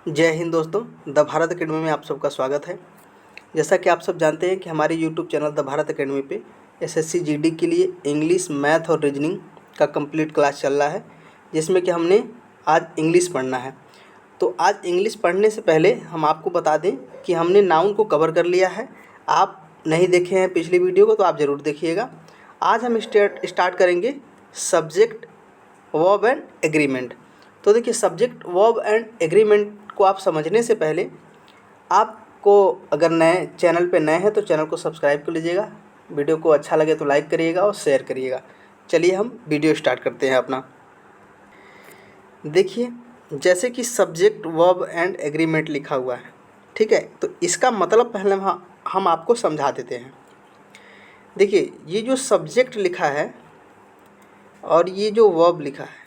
जय हिंद दोस्तों, the Bharat academy में आप सबका स्वागत है। जैसा कि आप सब जानते हैं कि हमारे YouTube channel the Bharat academy पे एसएससी जीडी के लिए इंग्लिश, मैथ और रीजनिंग का कंप्लीट क्लास चल रहा है, जिसमें कि हमने आज इंग्लिश पढ़ना है। तो आज इंग्लिश पढ़ने से पहले हम आपको बता दें कि हमने नाउन को कवर कर लिया है। आप नहीं देखे हैं पिछली वीडियो को तो आप ज़रूर देखिएगा। आज हम स्टार्ट करेंगे सब्जेक्ट, वर्ब एंड एग्रीमेंट। तो देखिए, सब्जेक्ट, वर्ब एंड एग्रीमेंट को आप समझने से पहले आपको, अगर नए चैनल पे नए हैं तो चैनल को सब्सक्राइब कर लीजिएगा। वीडियो को अच्छा लगे तो लाइक करिएगा और शेयर करिएगा। चलिए हम वीडियो स्टार्ट करते हैं अपना। देखिए, जैसे कि सब्जेक्ट, वर्ब एंड एग्रीमेंट लिखा हुआ है, ठीक है, तो इसका मतलब पहले हम आपको समझा देते हैं। देखिए, ये जो सब्जेक्ट लिखा है और ये जो वर्ब लिखा है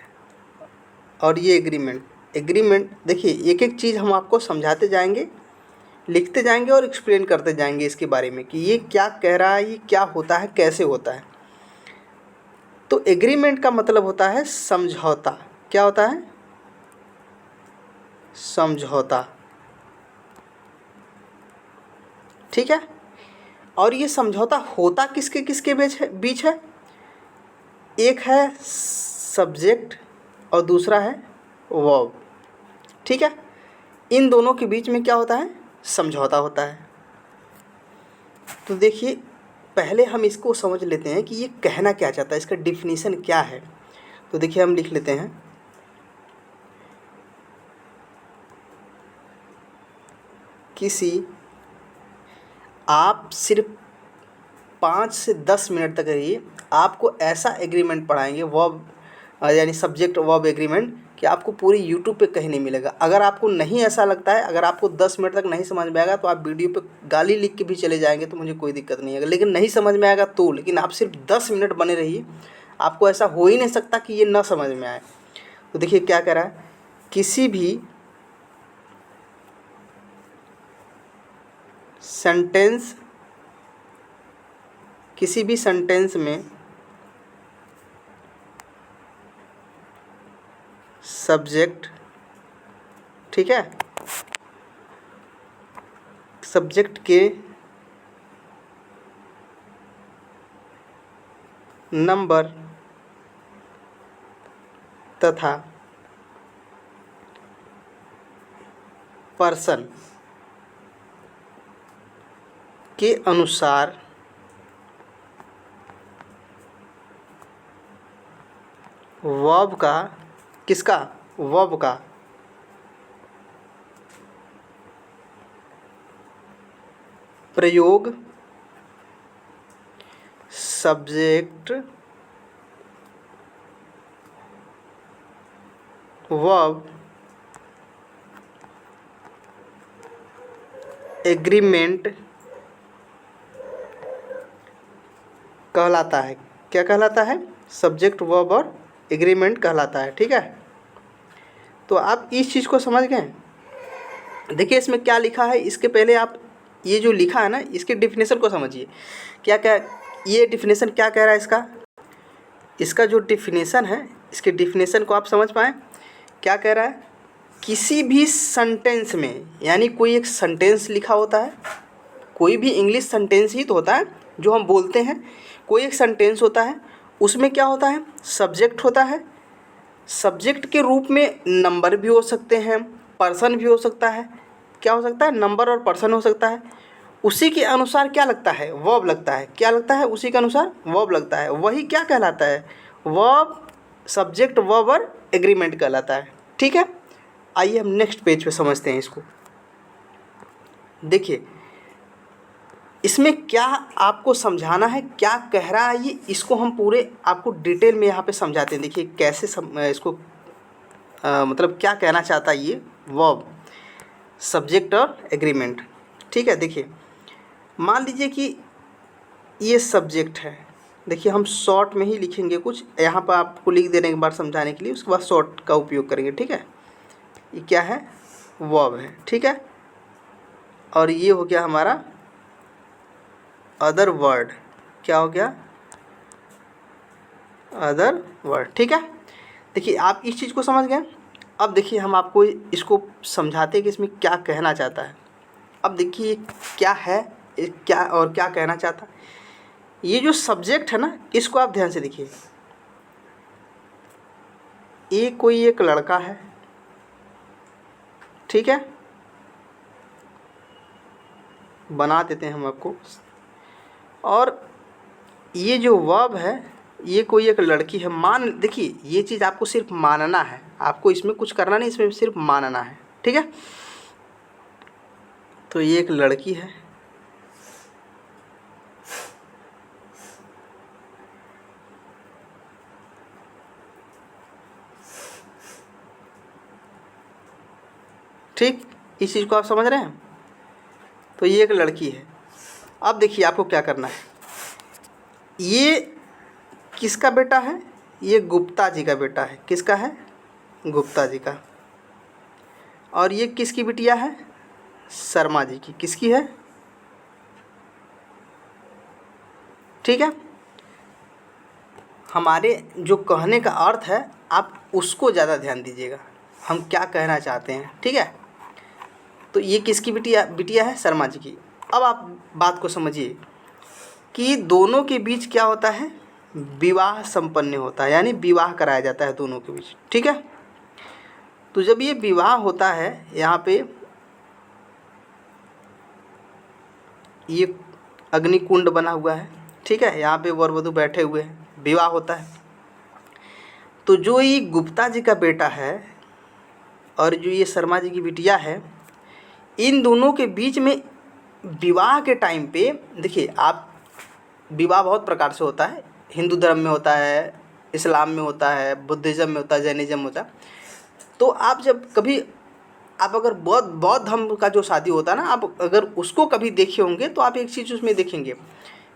और ये एग्रीमेंट देखिए, एक एक चीज़ हम आपको समझाते जाएंगे, लिखते जाएंगे और एक्सप्लेन करते जाएंगे इसके बारे में कि ये क्या कह रहा है, ये क्या होता है, कैसे होता है। तो एग्रीमेंट का मतलब होता है समझौता। क्या होता है? समझौता, ठीक है। और ये समझौता होता किसके किसके बीच है? एक है सब्जेक्ट और दूसरा है वर्ब, ठीक है। इन दोनों के बीच में क्या होता है? समझौता होता है। तो देखिए, पहले हम इसको समझ लेते हैं कि ये कहना क्या चाहता है, इसका डिफिनीशन क्या है। तो देखिए, हम लिख लेते हैं आप सिर्फ 5 से 10 मिनट तक रहिए, आपको ऐसा एग्रीमेंट पढ़ाएंगे, वर्ब यानी सब्जेक्ट वर्ब एग्रीमेंट, कि आपको पूरी यूट्यूब पे कहीं नहीं मिलेगा। अगर आपको नहीं ऐसा लगता है, अगर आपको 10 मिनट तक नहीं समझ में आएगा तो आप वीडियो पे गाली लिख के भी चले जाएंगे तो मुझे कोई दिक्कत नहीं है। लेकिन नहीं समझ में आएगा तो, लेकिन आप सिर्फ 10 मिनट बने रहिए, आपको ऐसा हो ही नहीं सकता कि ये ना समझ में आए। तो देखिए क्या कह रहा है, किसी भी सेंटेंस में सब्जेक्ट, ठीक है, सब्जेक्ट के नंबर तथा पर्सन के अनुसार वर्ब का, किसका? वर्ब का प्रयोग सब्जेक्ट, वर्ब, एग्रीमेंट कहलाता है। क्या कहलाता है? सब्जेक्ट, वर्ब और एग्रीमेंट कहलाता है, ठीक है। तो आप इस चीज़ को समझ गए। देखिए, इसमें क्या लिखा है, इसके पहले आप ये जो लिखा है ना, इसके डिफिनेशन को समझिए। क्या क्या ये डिफिनेशन क्या कह रहा है? इसका जो डिफिनेशन है, इसके डिफिनेशन को आप समझ पाएँ। क्या कह रहा है? किसी भी सेंटेंस में, यानी कोई एक सेंटेंस लिखा होता है, कोई भी इंग्लिश सेंटेंस ही तो होता है जो हम बोलते हैं। कोई एक सेंटेंस होता है, उसमें क्या होता है? सब्जेक्ट होता है। सब्जेक्ट के रूप में नंबर भी हो सकते हैं, पर्सन भी हो सकता है। क्या हो सकता है? नंबर और पर्सन हो सकता है। उसी के अनुसार क्या लगता है? वर्ब लगता है। क्या लगता है? उसी के अनुसार वर्ब लगता है। वही क्या कहलाता है? वर्ब, सब्जेक्ट, वर्ब और एग्रीमेंट कहलाता है, ठीक है। आइए हम नेक्स्ट पेज पे समझते हैं इसको। देखिए, इसमें क्या आपको समझाना है, क्या कह रहा है ये, इसको हम पूरे आपको डिटेल में यहाँ पे समझाते हैं। देखिए कैसे इसको मतलब क्या कहना चाहता है ये वर्ब, सब्जेक्ट और एग्रीमेंट, ठीक है। देखिए, मान लीजिए कि ये सब्जेक्ट है। देखिए, हम शॉर्ट में ही लिखेंगे कुछ, यहाँ पर आपको लिख देने के बाद समझाने के लिए, उसके बाद शॉर्ट का उपयोग करेंगे, ठीक है। ये क्या है? वर्ब है, ठीक है। और ये हो गया हमारा अदर वर्ड। क्या हो गया? अदर वर्ड, ठीक है। देखिए, आप इस चीज़ को समझ गए। अब देखिए हम आपको इसको समझाते हैं कि इसमें क्या कहना चाहता है। अब देखिए क्या है, क्या और क्या कहना चाहता है। ये जो सब्जेक्ट है ना, इसको आप ध्यान से देखिए। ये कोई एक लड़का है, ठीक है, बना देते हैं हम आपको। और ये जो वर्ब है, ये कोई एक लड़की है। मान देखिए ये चीज़ आपको सिर्फ मानना है, आपको इसमें कुछ करना नहीं, इसमें सिर्फ मानना है, ठीक है। तो ये एक लड़की है, ठीक, इस चीज़ को आप समझ रहे हैं। तो ये एक लड़की है। अब देखिए आपको क्या करना है। ये किसका बेटा है? ये गुप्ता जी का बेटा है। किसका है? गुप्ता जी का। और ये किसकी बिटिया है? शर्मा जी की। किसकी है? ठीक है। हमारे जो कहने का अर्थ है आप उसको ज़्यादा ध्यान दीजिएगा, हम क्या कहना चाहते हैं, ठीक है। तो ये किसकी बिटिया है? शर्मा जी की। अब आप बात को समझिए कि दोनों के बीच क्या होता है? विवाह संपन्न होता है, यानी विवाह कराया जाता है दोनों के बीच, ठीक है। तो जब ये विवाह होता है, यहाँ पे ये अग्निकुंड बना हुआ है, ठीक है, यहाँ पे वर वधू बैठे हुए हैं, विवाह होता है। तो जो ये गुप्ता जी का बेटा है और जो ये शर्मा जी की बिटिया है, इन दोनों के बीच में विवाह के टाइम पे देखिए आप, विवाह बहुत प्रकार से होता है। हिंदू धर्म में होता है, इस्लाम में होता है, बुद्धिज़्म में होता है, जैनिज़्म होता है। तो आप जब कभी आप अगर बौद्ध धर्म का जो शादी होता है ना, आप अगर उसको कभी देखे होंगे तो आप एक चीज़ उसमें देखेंगे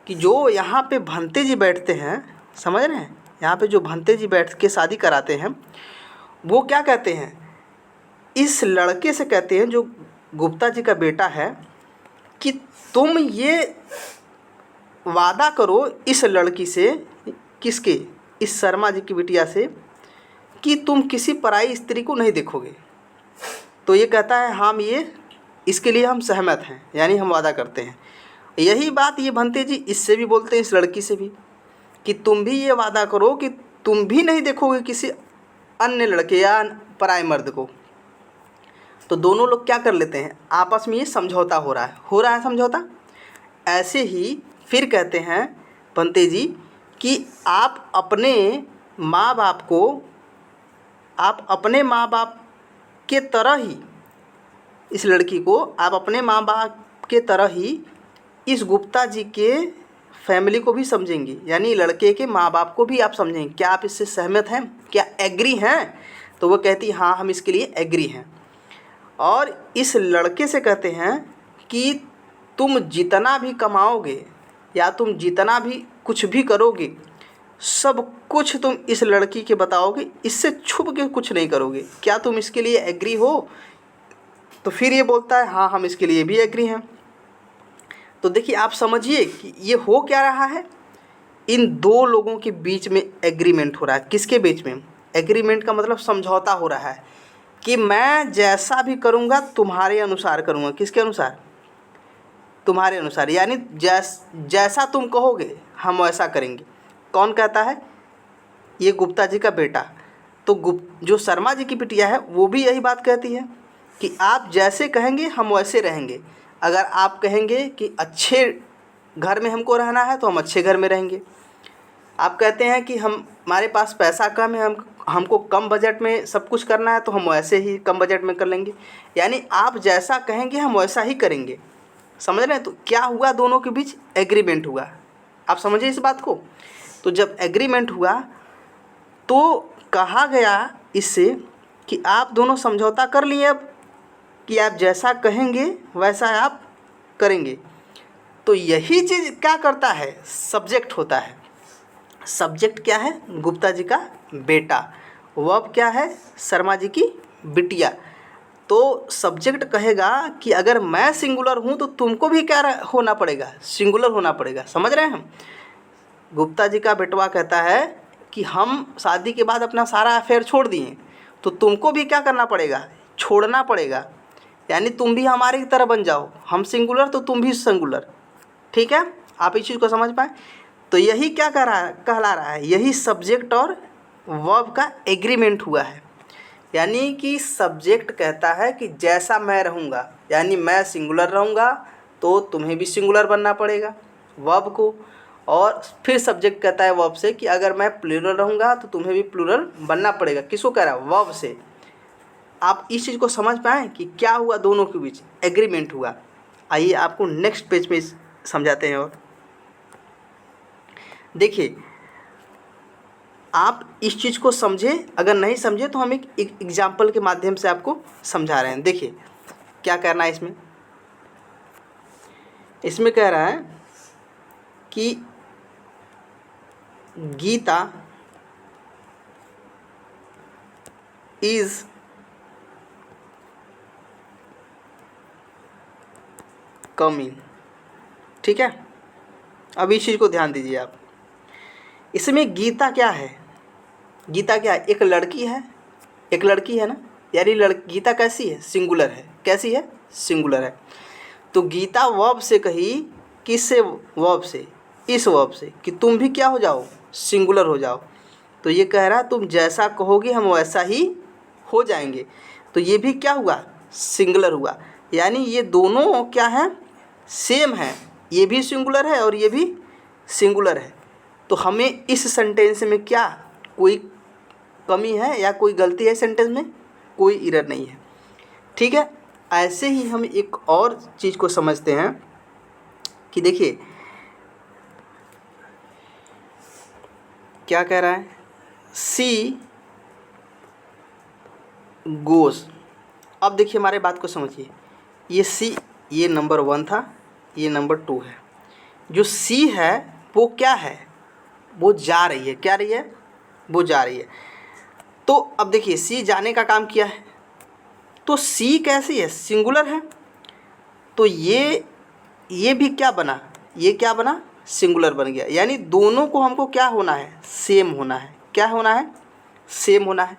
कि जो यहाँ पे भंते जी बैठते हैं, समझ रहे हैं, यहाँ पे जो भंते जी बैठ के शादी कराते हैं, वो क्या कहते हैं, इस लड़के से कहते हैं जो गुप्ता जी का बेटा है कि तुम ये वादा करो इस लड़की से, किसके? इस शर्मा जी की बिटिया से, कि तुम किसी पराई स्त्री को नहीं देखोगे। तो ये कहता है हम ये इसके लिए हम सहमत हैं, यानी हम वादा करते हैं। यही बात ये भंते जी इससे भी बोलते हैं, इस लड़की से भी, कि तुम भी ये वादा करो कि तुम भी नहीं देखोगे किसी अन्य लड़के या पराए मर्द को। तो दोनों लोग क्या कर लेते हैं, आपस में ये समझौता हो रहा है समझौता। ऐसे ही फिर कहते हैं भंते जी कि आप अपने माँ बाप के तरह ही इस लड़की को, आप अपने माँ बाप के तरह ही इस गुप्ता जी के फैमिली को भी समझेंगे, यानी लड़के के माँ बाप को भी आप समझेंगे। क्या आप इससे सहमत हैं? क्या एग्री हैं? तो वो कहती हाँ हम इसके लिए एग्री हैं। और इस लड़के से कहते हैं कि तुम जितना भी कमाओगे या तुम जितना भी कुछ भी करोगे, सब कुछ तुम इस लड़की के बताओगे, इससे छुप के कुछ नहीं करोगे। क्या तुम इसके लिए एग्री हो? तो फिर ये बोलता है हाँ हम इसके लिए भी एग्री हैं। तो देखिए आप समझिए कि ये हो क्या रहा है, इन दो लोगों के बीच में एग्रीमेंट हो रहा है। किसके बीच में? एग्रीमेंट का मतलब समझौता हो रहा है कि मैं जैसा भी करूँगा तुम्हारे अनुसार करूँगा। किसके अनुसार? तुम्हारे अनुसार, यानी जैसा तुम कहोगे हम वैसा करेंगे। कौन कहता है? ये गुप्ता जी का बेटा। तो जो शर्मा जी की बिटिया है वो भी यही बात कहती है कि आप जैसे कहेंगे हम वैसे रहेंगे। अगर आप कहेंगे कि अच्छे घर में हमको रहना है तो हम अच्छे घर में रहेंगे। आप कहते हैं कि हमारे पास पैसा कम है, हमको कम बजट में सब कुछ करना है, तो हम वैसे ही कम बजट में कर लेंगे। यानी आप जैसा कहेंगे हम वैसा ही करेंगे। समझ रहे हैं? तो क्या हुआ, दोनों के बीच एग्रीमेंट हुआ। आप समझिए इस बात को। तो जब एग्रीमेंट हुआ तो कहा गया इससे कि आप दोनों समझौता कर लिए अब कि आप जैसा कहेंगे वैसा आप करेंगे। तो यही चीज़ क्या करता है, सब्जेक्ट होता है। सब्जेक्ट क्या है? गुप्ता जी का बेटा। वर्ब क्या है? शर्मा जी की बिटिया। तो सब्जेक्ट कहेगा कि अगर मैं सिंगुलर हूँ तो तुमको भी क्या होना पड़ेगा? सिंगुलर होना पड़ेगा। समझ रहे हैं हम? गुप्ता जी का बेटवा कहता है कि हम शादी के बाद अपना सारा अफेयर छोड़ दिए, तो तुमको भी क्या करना पड़ेगा, छोड़ना पड़ेगा। यानी तुम भी हमारे की तरह बन जाओ, हम सिंगुलर तो तुम भी सिंगुलर। ठीक है, आप इस चीज़ को समझ पाए। तो यही क्या कहला रहा है, यही सब्जेक्ट और वर्ब का एग्रीमेंट हुआ है। यानी कि सब्जेक्ट कहता है कि जैसा मैं रहूँगा, यानी मैं सिंगुलर रहूँगा तो तुम्हें भी सिंगुलर बनना पड़ेगा वर्ब को। और फिर सब्जेक्ट कहता है वर्ब से कि अगर मैं प्लूरल रहूँगा तो तुम्हें भी प्लूरल बनना पड़ेगा। किसको कह रहा है, वर्ब से। आप इस चीज़ को समझ पाएँ कि क्या हुआ, दोनों के बीच एग्रीमेंट हुआ। आइए आपको नेक्स्ट पेज में समझाते हैं। और देखिए, आप इस चीज़ को समझे, अगर नहीं समझे तो हम एक एग्जाम्पल के माध्यम से आपको समझा रहे हैं। देखिए क्या करना है इसमें। इसमें कह रहा है कि गीता इज कमिंग। ठीक है, अब इस चीज़ को ध्यान दीजिए आप। इसमें गीता क्या है, गीता क्या है, एक लड़की है, एक लड़की है ना। यानी गीता कैसी है, सिंगुलर है। कैसी है, सिंगुलर है। तो गीता वर्ब से कही, किससे, वर्ब से, इस वर्ब से, कि तुम भी क्या हो जाओ, सिंगुलर हो जाओ। तो ये कह रहा है तुम जैसा कहोगे हम वैसा ही हो जाएंगे। तो ये भी क्या हुआ, सिंगुलर हुआ। यानी ये दोनों क्या हैं, सेम है। ये भी सिंगुलर है और ये भी सिंगुलर है। तो हमें इस सेंटेंस में क्या कोई कमी है या कोई गलती है, सेंटेंस में कोई एरर नहीं है। ठीक है, ऐसे ही हम एक और चीज़ को समझते हैं कि देखिए क्या कह रहा है, सी गोज़। अब देखिए हमारे बात को समझिए। ये सी, ये नंबर 1 था, ये नंबर 2 है। जो सी है वो क्या है, वो जा रही है। क्या रही है, वो जा रही है। तो अब देखिए सी जाने का काम किया है, तो सी कैसी है, सिंगुलर है। तो ये भी क्या बना, ये क्या बना, सिंगुलर बन गया। यानी दोनों को हमको क्या होना है, सेम होना है। क्या होना है, सेम होना है।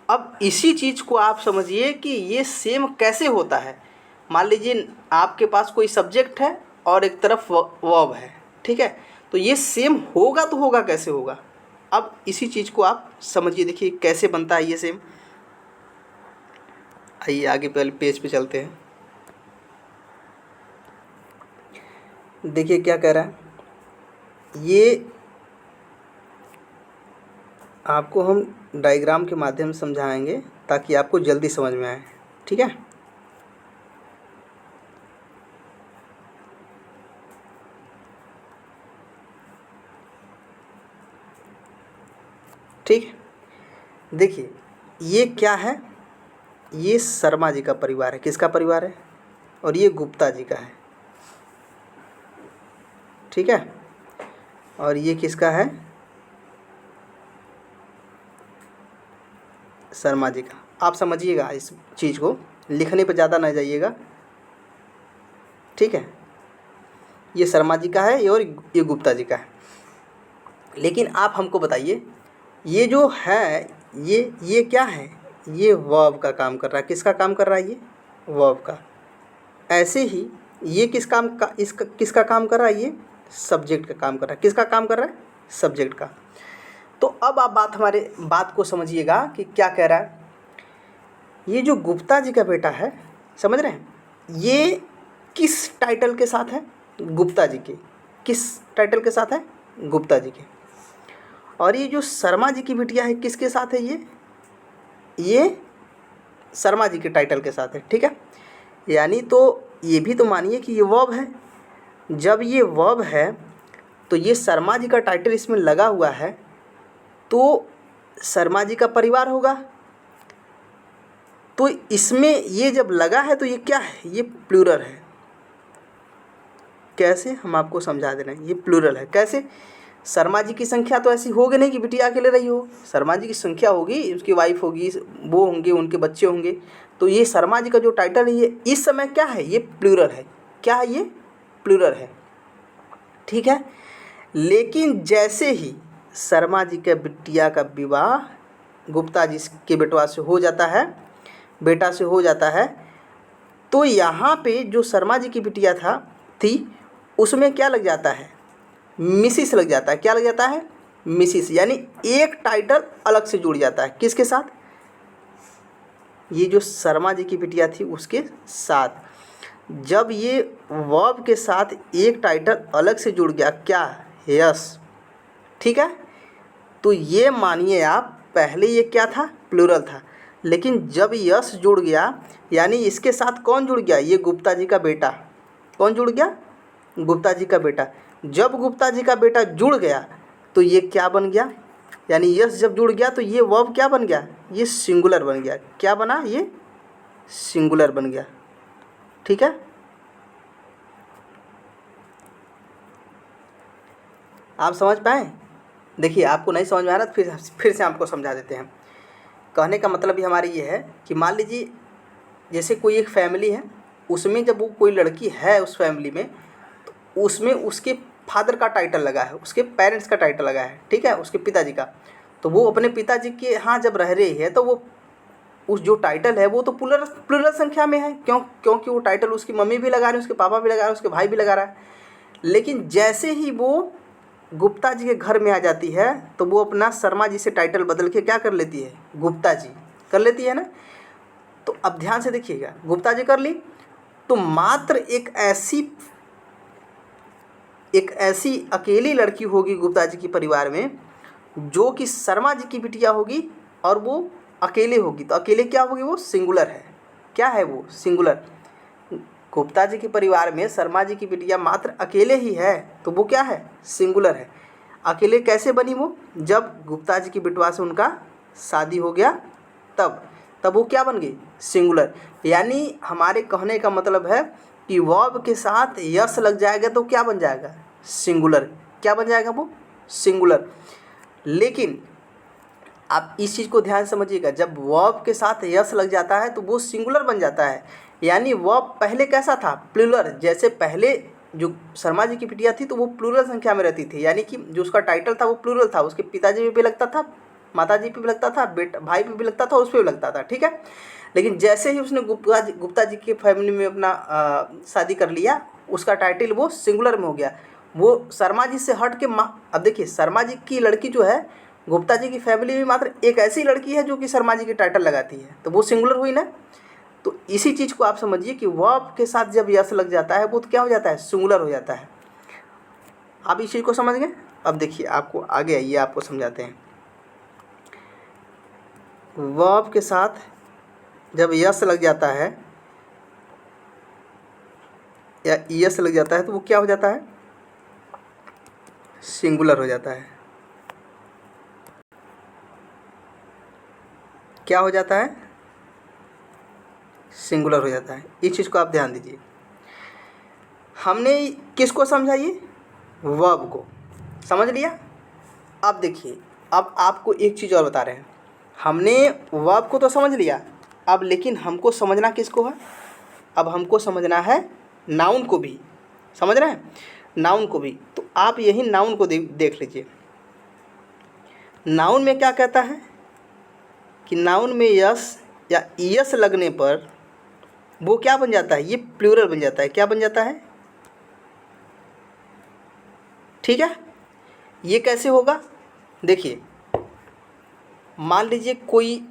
अब इसी चीज़ को आप समझिए कि ये सेम कैसे होता है। मान लीजिए आपके पास कोई सब्जेक्ट है और एक तरफ वर्ब है। ठीक है, तो ये सेम होगा तो होगा कैसे होगा। अब इसी चीज़ को आप समझिए, देखिए कैसे बनता है ये सेम। आइए आगे पहले पेज पे चलते हैं। देखिए क्या कह रहा है, ये आपको हम डायग्राम के माध्यम से समझाएंगे ताकि आपको जल्दी समझ में आए। ठीक है, ठीक है। देखिए ये क्या है, ये शर्मा जी का परिवार है। किसका परिवार है, और ये गुप्ता जी का है। ठीक है, और ये किसका है, शर्मा जी का। आप समझिएगा इस चीज़ को, लिखने पर ज़्यादा ना जाइएगा। ठीक है, ये शर्मा जी का है और ये गुप्ता जी का है। लेकिन आप हमको बताइए, ये जो है ये क्या है, ये वर्ब का काम कर रहा है। किसका काम कर रहा है, ये वर्ब का। ऐसे ही ये किसका काम कर रहा है, ये सब्जेक्ट का काम कर रहा है। किसका काम कर रहा है, सब्जेक्ट का। तो अब आप हमारे बात को समझिएगा कि क्या कह रहा है। ये जो गुप्ता जी का बेटा है, समझ रहे हैं, ये किस टाइटल के साथ है, गुप्ता जी के। किस टाइटल के साथ है, गुप्ता जी के। और ये जो शर्मा जी की बिटिया है, किसके साथ है, ये शर्मा जी के टाइटल के साथ है। ठीक है, यानी तो ये भी तो मानिए कि ये वर्ब है। जब ये वर्ब है तो ये शर्मा जी का टाइटल इसमें लगा हुआ है, तो शर्मा जी का परिवार होगा। तो इसमें ये जब लगा है तो ये क्या है, ये प्लूरल है। कैसे, हम आपको समझा दे रहे हैं। ये प्लूरल है। कैसे, शर्मा जी की संख्या तो ऐसी होगी नहीं कि बिटिया अकेले रही हो। शर्मा जी की संख्या होगी, उसकी वाइफ होगी, वो होंगे, उनके बच्चे होंगे। तो ये शर्मा जी का जो टाइटल है, ये इस समय क्या है, ये प्लूरल है। क्या है, ये प्लूरल है। ठीक है, लेकिन जैसे ही शर्मा जी के बिटिया का विवाह गुप्ता जी के बेटवा से हो जाता है, बेटा से हो जाता है, तो यहाँ पे जो शर्मा जी की बिटिया थी उसमें क्या लग जाता है, मिसिस लग जाता है। क्या लग जाता है, मिसिस, यानी एक टाइटल अलग से जुड़ जाता है। किसके साथ, ये जो शर्मा जी की बिटिया थी उसके साथ। जब ये वर्ब के साथ एक टाइटल अलग से जुड़ गया, क्या, यस, ठीक है, तो ये मानिए आप, पहले ये क्या था, प्लूरल था, लेकिन जब यस जुड़ गया यानी इसके साथ कौन जुड़ गया, ये गुप्ता जी का बेटा। कौन जुड़ गया, गुप्ता जी का बेटा। जब गुप्ता जी का बेटा जुड़ गया तो ये क्या बन गया, यानी यस जब जुड़ गया तो ये वर्ब क्या बन गया, ये सिंगुलर बन गया। क्या बना, ये सिंगुलर बन गया। ठीक है, आप समझ पाए। देखिए आपको नहीं समझ में आ रहा तो फिर से आपको समझा देते हैं। कहने का मतलब भी हमारी ये है कि मान लीजिए जैसे कोई एक फैमिली है, उसमें जब वो कोई लड़की है उस फैमिली में, तो उसमें उसके फादर का टाइटल लगा है, उसके पेरेंट्स का टाइटल लगा है, ठीक है, उसके पिताजी का। तो वो अपने पिताजी के यहाँ जब रह रही है तो वो उस जो टाइटल है वो तो प्लूरल संख्या में है, क्योंकि वो टाइटल उसकी मम्मी भी लगा रही है, उसके पापा भी लगा रहे हैं, उसके भाई भी लगा रहा है। लेकिन जैसे ही वो गुप्ता जी के घर में आ जाती है तो वो अपना शर्मा जी से टाइटल बदल के क्या कर लेती है, गुप्ता जी कर लेती है ना। तो अब ध्यान से देखिएगा, गुप्ता जी कर ली तो मात्र एक ऐसी अकेली लड़की होगी गुप्ता जी के परिवार में जो कि शर्मा जी की बिटिया होगी और वो अकेले होगी। तो अकेले क्या होगी, वो सिंगुलर है। क्या है वो, सिंगुलर। गुप्ता जी के परिवार में शर्मा जी की बिटिया मात्र अकेले ही है तो वो क्या है, सिंगुलर है। अकेले कैसे बनी वो, जब गुप्ता जी की बिटवा से उनका शादी हो गया तब वो क्या बन गई, सिंगुलर। यानी हमारे कहने का मतलब है कि वर्ब के साथ यस लग जाएगा तो क्या बन जाएगा, सिंगुलर। क्या बन जाएगा वो, सिंगुलर। लेकिन आप इस चीज़ को ध्यान समझिएगा, जब वर्ब के साथ यस लग जाता है तो वो सिंगुलर बन जाता है। यानी वर्ब पहले कैसा था, प्लूरल। जैसे पहले जो शर्मा जी की बिटिया थी तो वो प्लूरल संख्या में रहती थी, यानी कि जो उसका टाइटल था वो प्लूरल था, उसके पिताजी पे भी लगता था, माताजी पे भी लगता था, बेटा भाई पे भी लगता था, उस पर भी लगता था, ठीक है। लेकिन जैसे ही उसने गुप्ता जी की फैमिली में अपना शादी कर लिया, उसका टाइटल वो सिंगुलर में हो गया। वो शर्मा जी से हट के अब देखिए शर्मा जी की लड़की जो है गुप्ता जी की फैमिली में मात्र एक ऐसी लड़की है जो कि शर्मा जी की टाइटल लगाती है, तो वो सिंगुलर हुई ना। तो इसी चीज़ को आप समझिए कि वर्ब के साथ जब यस लग जाता है वो तो क्या हो जाता है, सिंगुलर हो जाता है। आप इस चीज़ को समझ गए। अब देखिए आपको आगे आइए, आपको समझाते हैं। वर्ब के साथ जब यस लग जाता है या यस लग जाता है तो वो क्या हो जाता है, सिंगुलर हो जाता है। क्या हो जाता है, सिंगुलर हो जाता है। इस चीज़ को आप ध्यान दीजिए। हमने किसको समझा, ये वर्ब को समझ लिया। अब देखिए, अब आपको एक चीज़ और बता रहे हैं। हमने वर्ब को तो समझ लिया, अब लेकिन हमको समझना किसको है, अब हमको समझना है नाउन को भी। समझ रहे हैं, नाउन को भी। तो आप यही नाउन को देख लीजिए। नाउन में क्या कहता है कि नाउन में यस या ईएस लगने पर वो क्या बन जाता है, ये प्लूरल बन जाता है। क्या बन जाता है, ठीक है। ये कैसे होगा, देखिए मान लीजिए कोई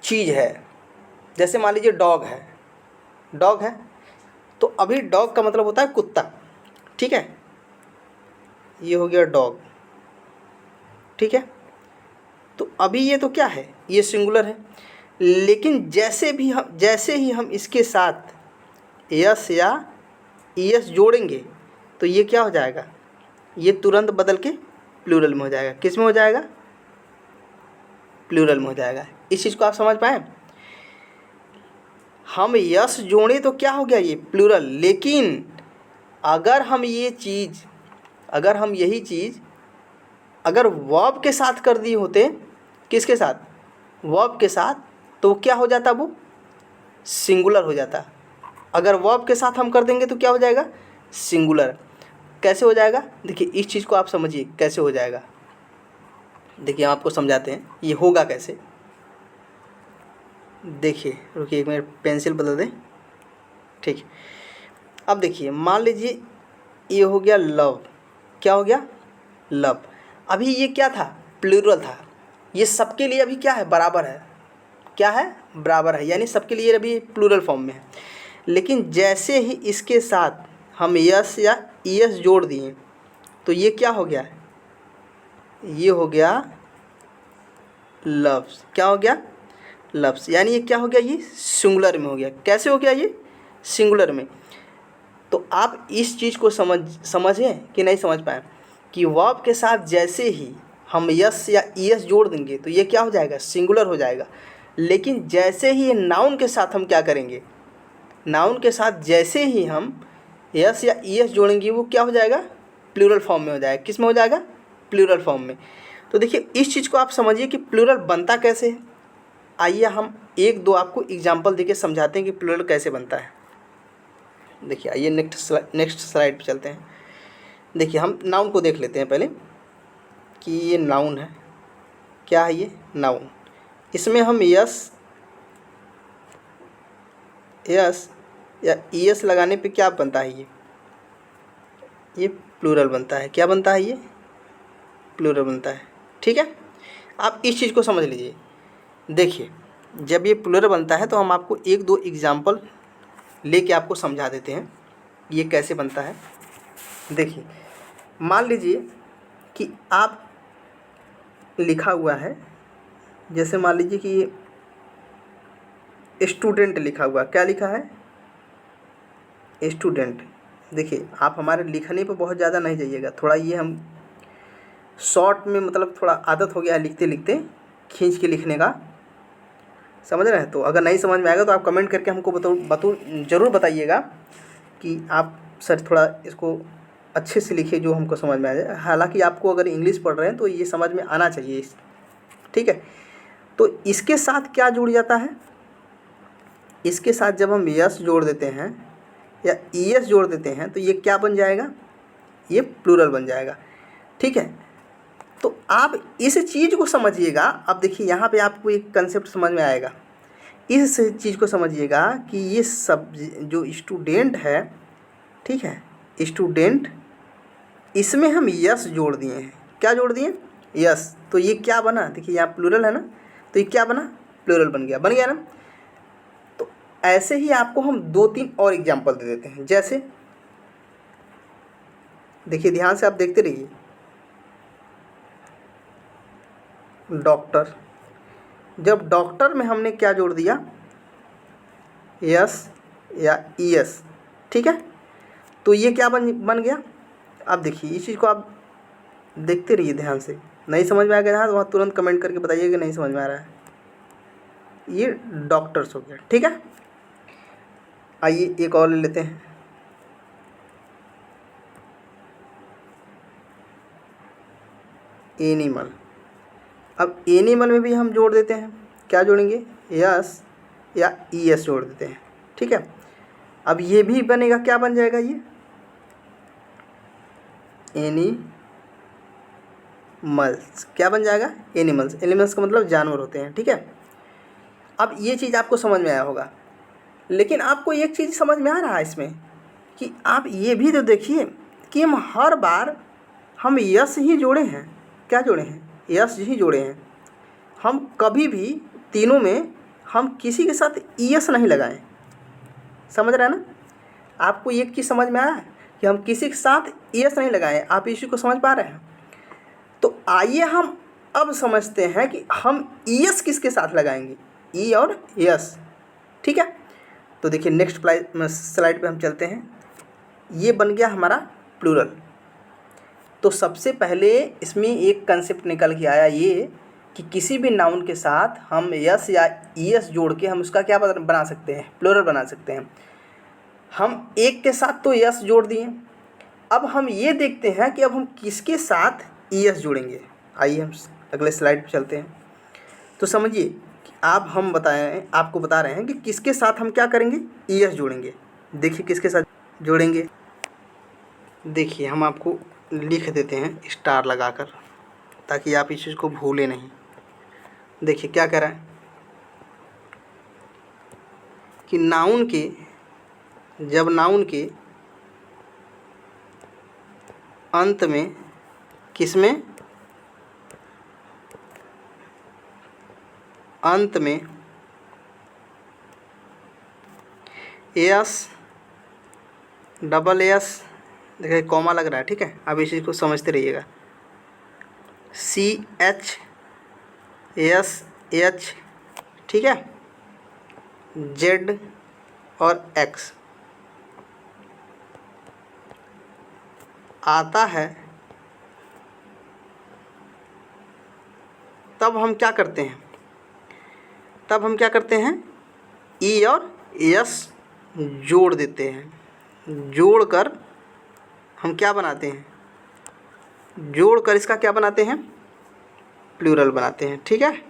चीज़ है, जैसे मान लीजिए डॉग है, तो अभी डॉग का मतलब होता है कुत्ता, ठीक है। ये हो गया डॉग, ठीक है। तो अभी ये तो क्या है, ये सिंगुलर है। लेकिन जैसे ही हम इसके साथ यस या ईएस जोड़ेंगे तो ये क्या हो जाएगा, ये तुरंत बदल के प्लूरल में हो जाएगा। किस में हो जाएगा, प्लूरल में हो जाएगा। इस चीज़ को आप समझ पाए। हम यस जोड़े तो क्या हो गया, ये प्लूरल। लेकिन अगर हम यही चीज़ अगर वर्ब के साथ कर दिए होते, किसके साथ, वर्ब के साथ, तो क्या हो जाता, वो सिंगुलर हो जाता। अगर वर्ब के साथ हम कर देंगे तो क्या हो जाएगा, सिंगुलर। कैसे हो जाएगा, देखिए इस चीज़ को आप समझिए कैसे हो जाएगा। देखिए हम आपको समझाते हैं ये होगा कैसे। देखिए रुकिए एक मिनट, पेंसिल बदल दें। ठीक, अब देखिए मान लीजिए ये हो गया लव। क्या हो गया? लव। अभी ये क्या था? प्लूरल था। ये सबके लिए अभी क्या है? बराबर है। क्या है? बराबर है, यानी सबके लिए अभी प्लूरल फॉर्म में है। लेकिन जैसे ही इसके साथ हम यस या ईएस जोड़ दिए तो ये क्या हो गया? ये हो गया लव्स। क्या हो गया? लव्स। यानी ये क्या हो गया? ये सिंगुलर में हो गया। कैसे हो गया ये? सिंगुलर में। तो आप इस चीज़ को समझे कि नहीं समझ पाए कि वर्ब के साथ जैसे ही हम यस या ईएस जोड़ देंगे तो ये क्या हो जाएगा? सिंगुलर हो जाएगा। लेकिन जैसे ही ये नाउन के साथ हम क्या करेंगे? नाउन के साथ जैसे ही हम यस या ईएस जोड़ेंगे वो क्या हो जाएगा? प्लूरल फॉर्म में हो जाएगा। किस में हो जाएगा? प्लूरल फॉर्म में। तो देखिए इस चीज़ को आप समझिए कि प्लूरल बनता कैसे है। आइए हम एक दो आपको एग्जाम्पल देके समझाते हैं कि प्लूरल कैसे बनता है। देखिए आइए नेक्स्ट स्लाइड पे चलते हैं। देखिए हम नाउन को देख लेते हैं पहले कि ये नाउन है। क्या है ये? नाउन। इसमें हम यस या ईएस लगाने पे क्या बनता है? ये प्लूरल बनता है। क्या बनता है? ये प्लूरल बनता है। ठीक है, आप इस चीज़ को समझ लीजिए। देखिए जब ये प्लूरल बनता है तो हम आपको एक दो एग्जाम्पल लेके आपको समझा देते हैं ये कैसे बनता है। देखिए मान लीजिए कि आप लिखा हुआ है, जैसे मान लीजिए कि ये स्टूडेंट लिखा हुआ। क्या लिखा है? स्टूडेंट। देखिए आप हमारे लिखने पे बहुत ज़्यादा नहीं जाइएगा, थोड़ा ये हम शॉर्ट में मतलब थोड़ा आदत हो गया है लिखते लिखते खींच के लिखने का, समझ रहे हैं? तो अगर नहीं समझ में आएगा तो आप कमेंट करके हमको ज़रूर बताइएगा कि आप सर थोड़ा इसको अच्छे से लिखिए जो हमको समझ में आ जाए। हालांकि आपको अगर इंग्लिश पढ़ रहे हैं तो ये समझ में आना चाहिए। ठीक है, तो इसके साथ क्या जुड़ जाता है? इसके साथ जब हम यस जोड़ देते हैं या ईएस जोड़ देते हैं तो ये क्या बन जाएगा? ये प्लूरल बन जाएगा। ठीक है, तो आप इस चीज़ को समझिएगा। अब देखिए यहाँ पे आपको एक कंसेप्ट समझ में आएगा। इस चीज़ को समझिएगा कि ये सब जो स्टूडेंट है, ठीक है, स्टूडेंट, इसमें हम यस जोड़ दिए हैं। क्या जोड़ दिए? यस। तो ये क्या बना? देखिए यहाँ प्लूरल है ना, तो ये क्या बना? प्लूरल बन गया। बन गया ना? तो ऐसे ही आपको हम दो तीन और एग्जाम्पल दे देते हैं। जैसे देखिए ध्यान से आप देखते रहिए। डॉक्टर, जब डॉक्टर में हमने क्या जोड़ दिया? यस या ईएस। ठीक है, तो ये क्या बन गया? अब देखिए इस चीज़ को आप देखते रहिए ध्यान से। नहीं समझ में आ गया तो वहाँ तुरंत कमेंट करके बताइए कि नहीं समझ में आ रहा है। ये डॉक्टर्स हो गया। ठीक है, आइए एक और ले लेते हैं। एनिमल। अब एनिमल में भी हम जोड़ देते हैं। क्या जोड़ेंगे? यस या ईएस जोड़ देते हैं। ठीक है, अब ये भी बनेगा। क्या बन जाएगा? ये एनिमल्स। क्या बन जाएगा? एनिमल्स। एनिमल्स का मतलब जानवर होते हैं। ठीक है, अब ये चीज़ आपको समझ में आया होगा। लेकिन आपको एक चीज़ समझ में आ रहा है इसमें कि आप ये भी तो देखिए कि हम हर बार हम यस ही जोड़े हैं। क्या जोड़े हैं? यस ही जोड़े हैं। हम कभी भी तीनों में हम किसी के साथ ईएस नहीं लगाएं। समझ रहे हैं ना? आपको एक चीज़ समझ में आया कि हम किसी के साथ ईएस नहीं लगाएं। आप इसी को समझ पा रहे हैं? तो आइए हम अब समझते हैं कि हम ईएस किसके साथ लगाएंगे, ई और यस। ठीक है, तो देखिए नेक्स्ट स्लाइड पे हम चलते हैं। ये बन गया हमारा प्लूरल। तो सबसे पहले इसमें एक कंसेप्ट निकल के आया ये कि किसी भी नाउन के साथ हम यस या ईएस जोड़ के हम उसका क्या बना सकते हैं? प्लूरल बना सकते हैं। हम एक के साथ तो यस जोड़ दिए, अब हम ये देखते हैं कि अब हम किसके साथ ईएस जोड़ेंगे। आइए हम अगले स्लाइड पे चलते हैं। तो समझिए कि आपको बता रहे हैं कि किसके साथ हम क्या करेंगे? ईएस जोड़ेंगे। देखिए किसके साथ जोड़ेंगे। देखिए हम आपको लिख देते हैं स्टार लगाकर। ताकि आप इस चीज़ को भूलें नहीं। देखिए क्या कह रहा है कि नाउन के, जब नाउन के अंत में, किसमें, अंत में एस, डबल एस, देखिए कॉमा लग रहा है, ठीक है, अब इस चीज़ को समझते रहिएगा। CH SH, ठीक है, Z और X आता है, तब हम क्या करते हैं, तब हम क्या करते हैं, E और S जोड़ देते हैं। जोड़कर हम क्या बनाते हैं, जोड़कर इसका क्या बनाते हैं, प्लूरल बनाते हैं, ठीक है।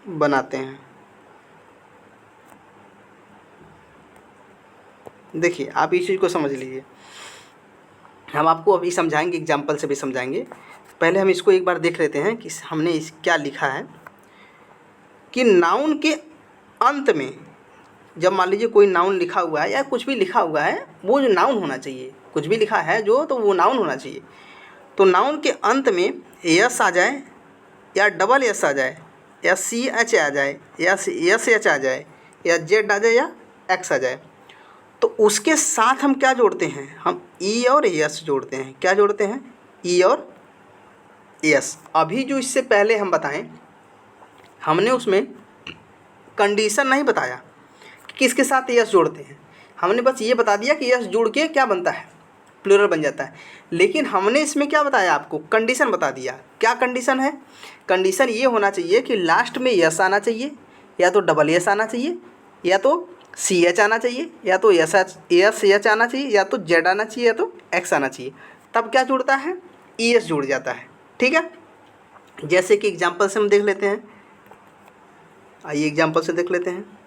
बनाते हैं। देखिए आप इस चीज़ को समझ लीजिए, हम आपको अभी समझाएंगे, एग्जाम्पल से भी समझाएंगे। पहले हम इसको एक बार देख लेते हैं कि हमने इस क्या लिखा है कि नाउन के अंत में, जब मान लीजिए कोई नाउन लिखा हुआ है या कुछ भी लिखा हुआ है, वो जो नाउन होना चाहिए, कुछ भी लिखा है जो, तो वो नाउन होना चाहिए। तो नाउन के अंत में एस आ जाए या डबल एस आ जाए या CH आ जाए या SH आ जाए या Z आ जाए या X आ जाए, तो उसके साथ हम क्या जोड़ते हैं, हम E और S जोड़ते हैं। क्या जोड़ते हैं, E और S। अभी जो इससे पहले हम बताएं, हमने उसमें कंडीशन नहीं बताया कि किसके साथ S जोड़ते हैं, हमने बस ये बता दिया कि S जुड़ के क्या बनता है, प्लूरल बन जाता है। लेकिन हमने इसमें क्या बताया आपको, कंडीशन बता दिया। क्या कंडीशन है, कंडीशन ये होना चाहिए कि लास्ट में S आना चाहिए, या तो डबल S आना चाहिए, या तो CH आना चाहिए, या तो SH आना चाहिए, या तो Z आना चाहिए, या तो X आना चाहिए। तब क्या जुड़ता है, ES जुड़ जाता है, ठीक है। जैसे कि एग्जाम्पल से हम देख लेते हैं, आइए एग्जाम्पल से देख लेते हैं।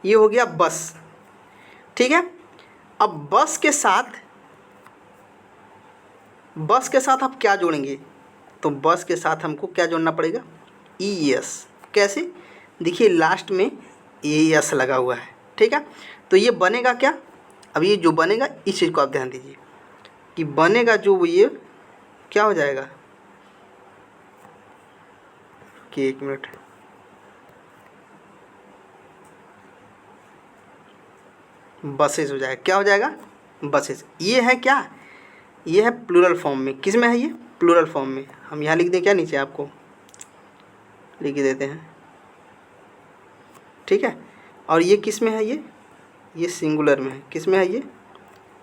ये हो गया बस, ठीक है। अब बस के साथ आप क्या जोड़ेंगे, तो बस के साथ हमको क्या जोड़ना पड़ेगा, ES। कैसे, देखिए लास्ट में ES लगा हुआ है, ठीक है। तो ये बनेगा क्या, अब ये जो बनेगा इस चीज़ को आप ध्यान दीजिए कि बनेगा जो ये क्या हो जाएगा, कि 1 मिनट, बसेस हो जाएगा। क्या हो जाएगा, बसेस। ये है क्या, ये है प्लूरल फॉर्म में। किस में है ये, प्लूरल फॉर्म में। हम यहाँ लिख दें क्या, नीचे आपको लिख देते हैं, ठीक है। और ये किस में है, ये सिंगुलर में है। किस में है, ये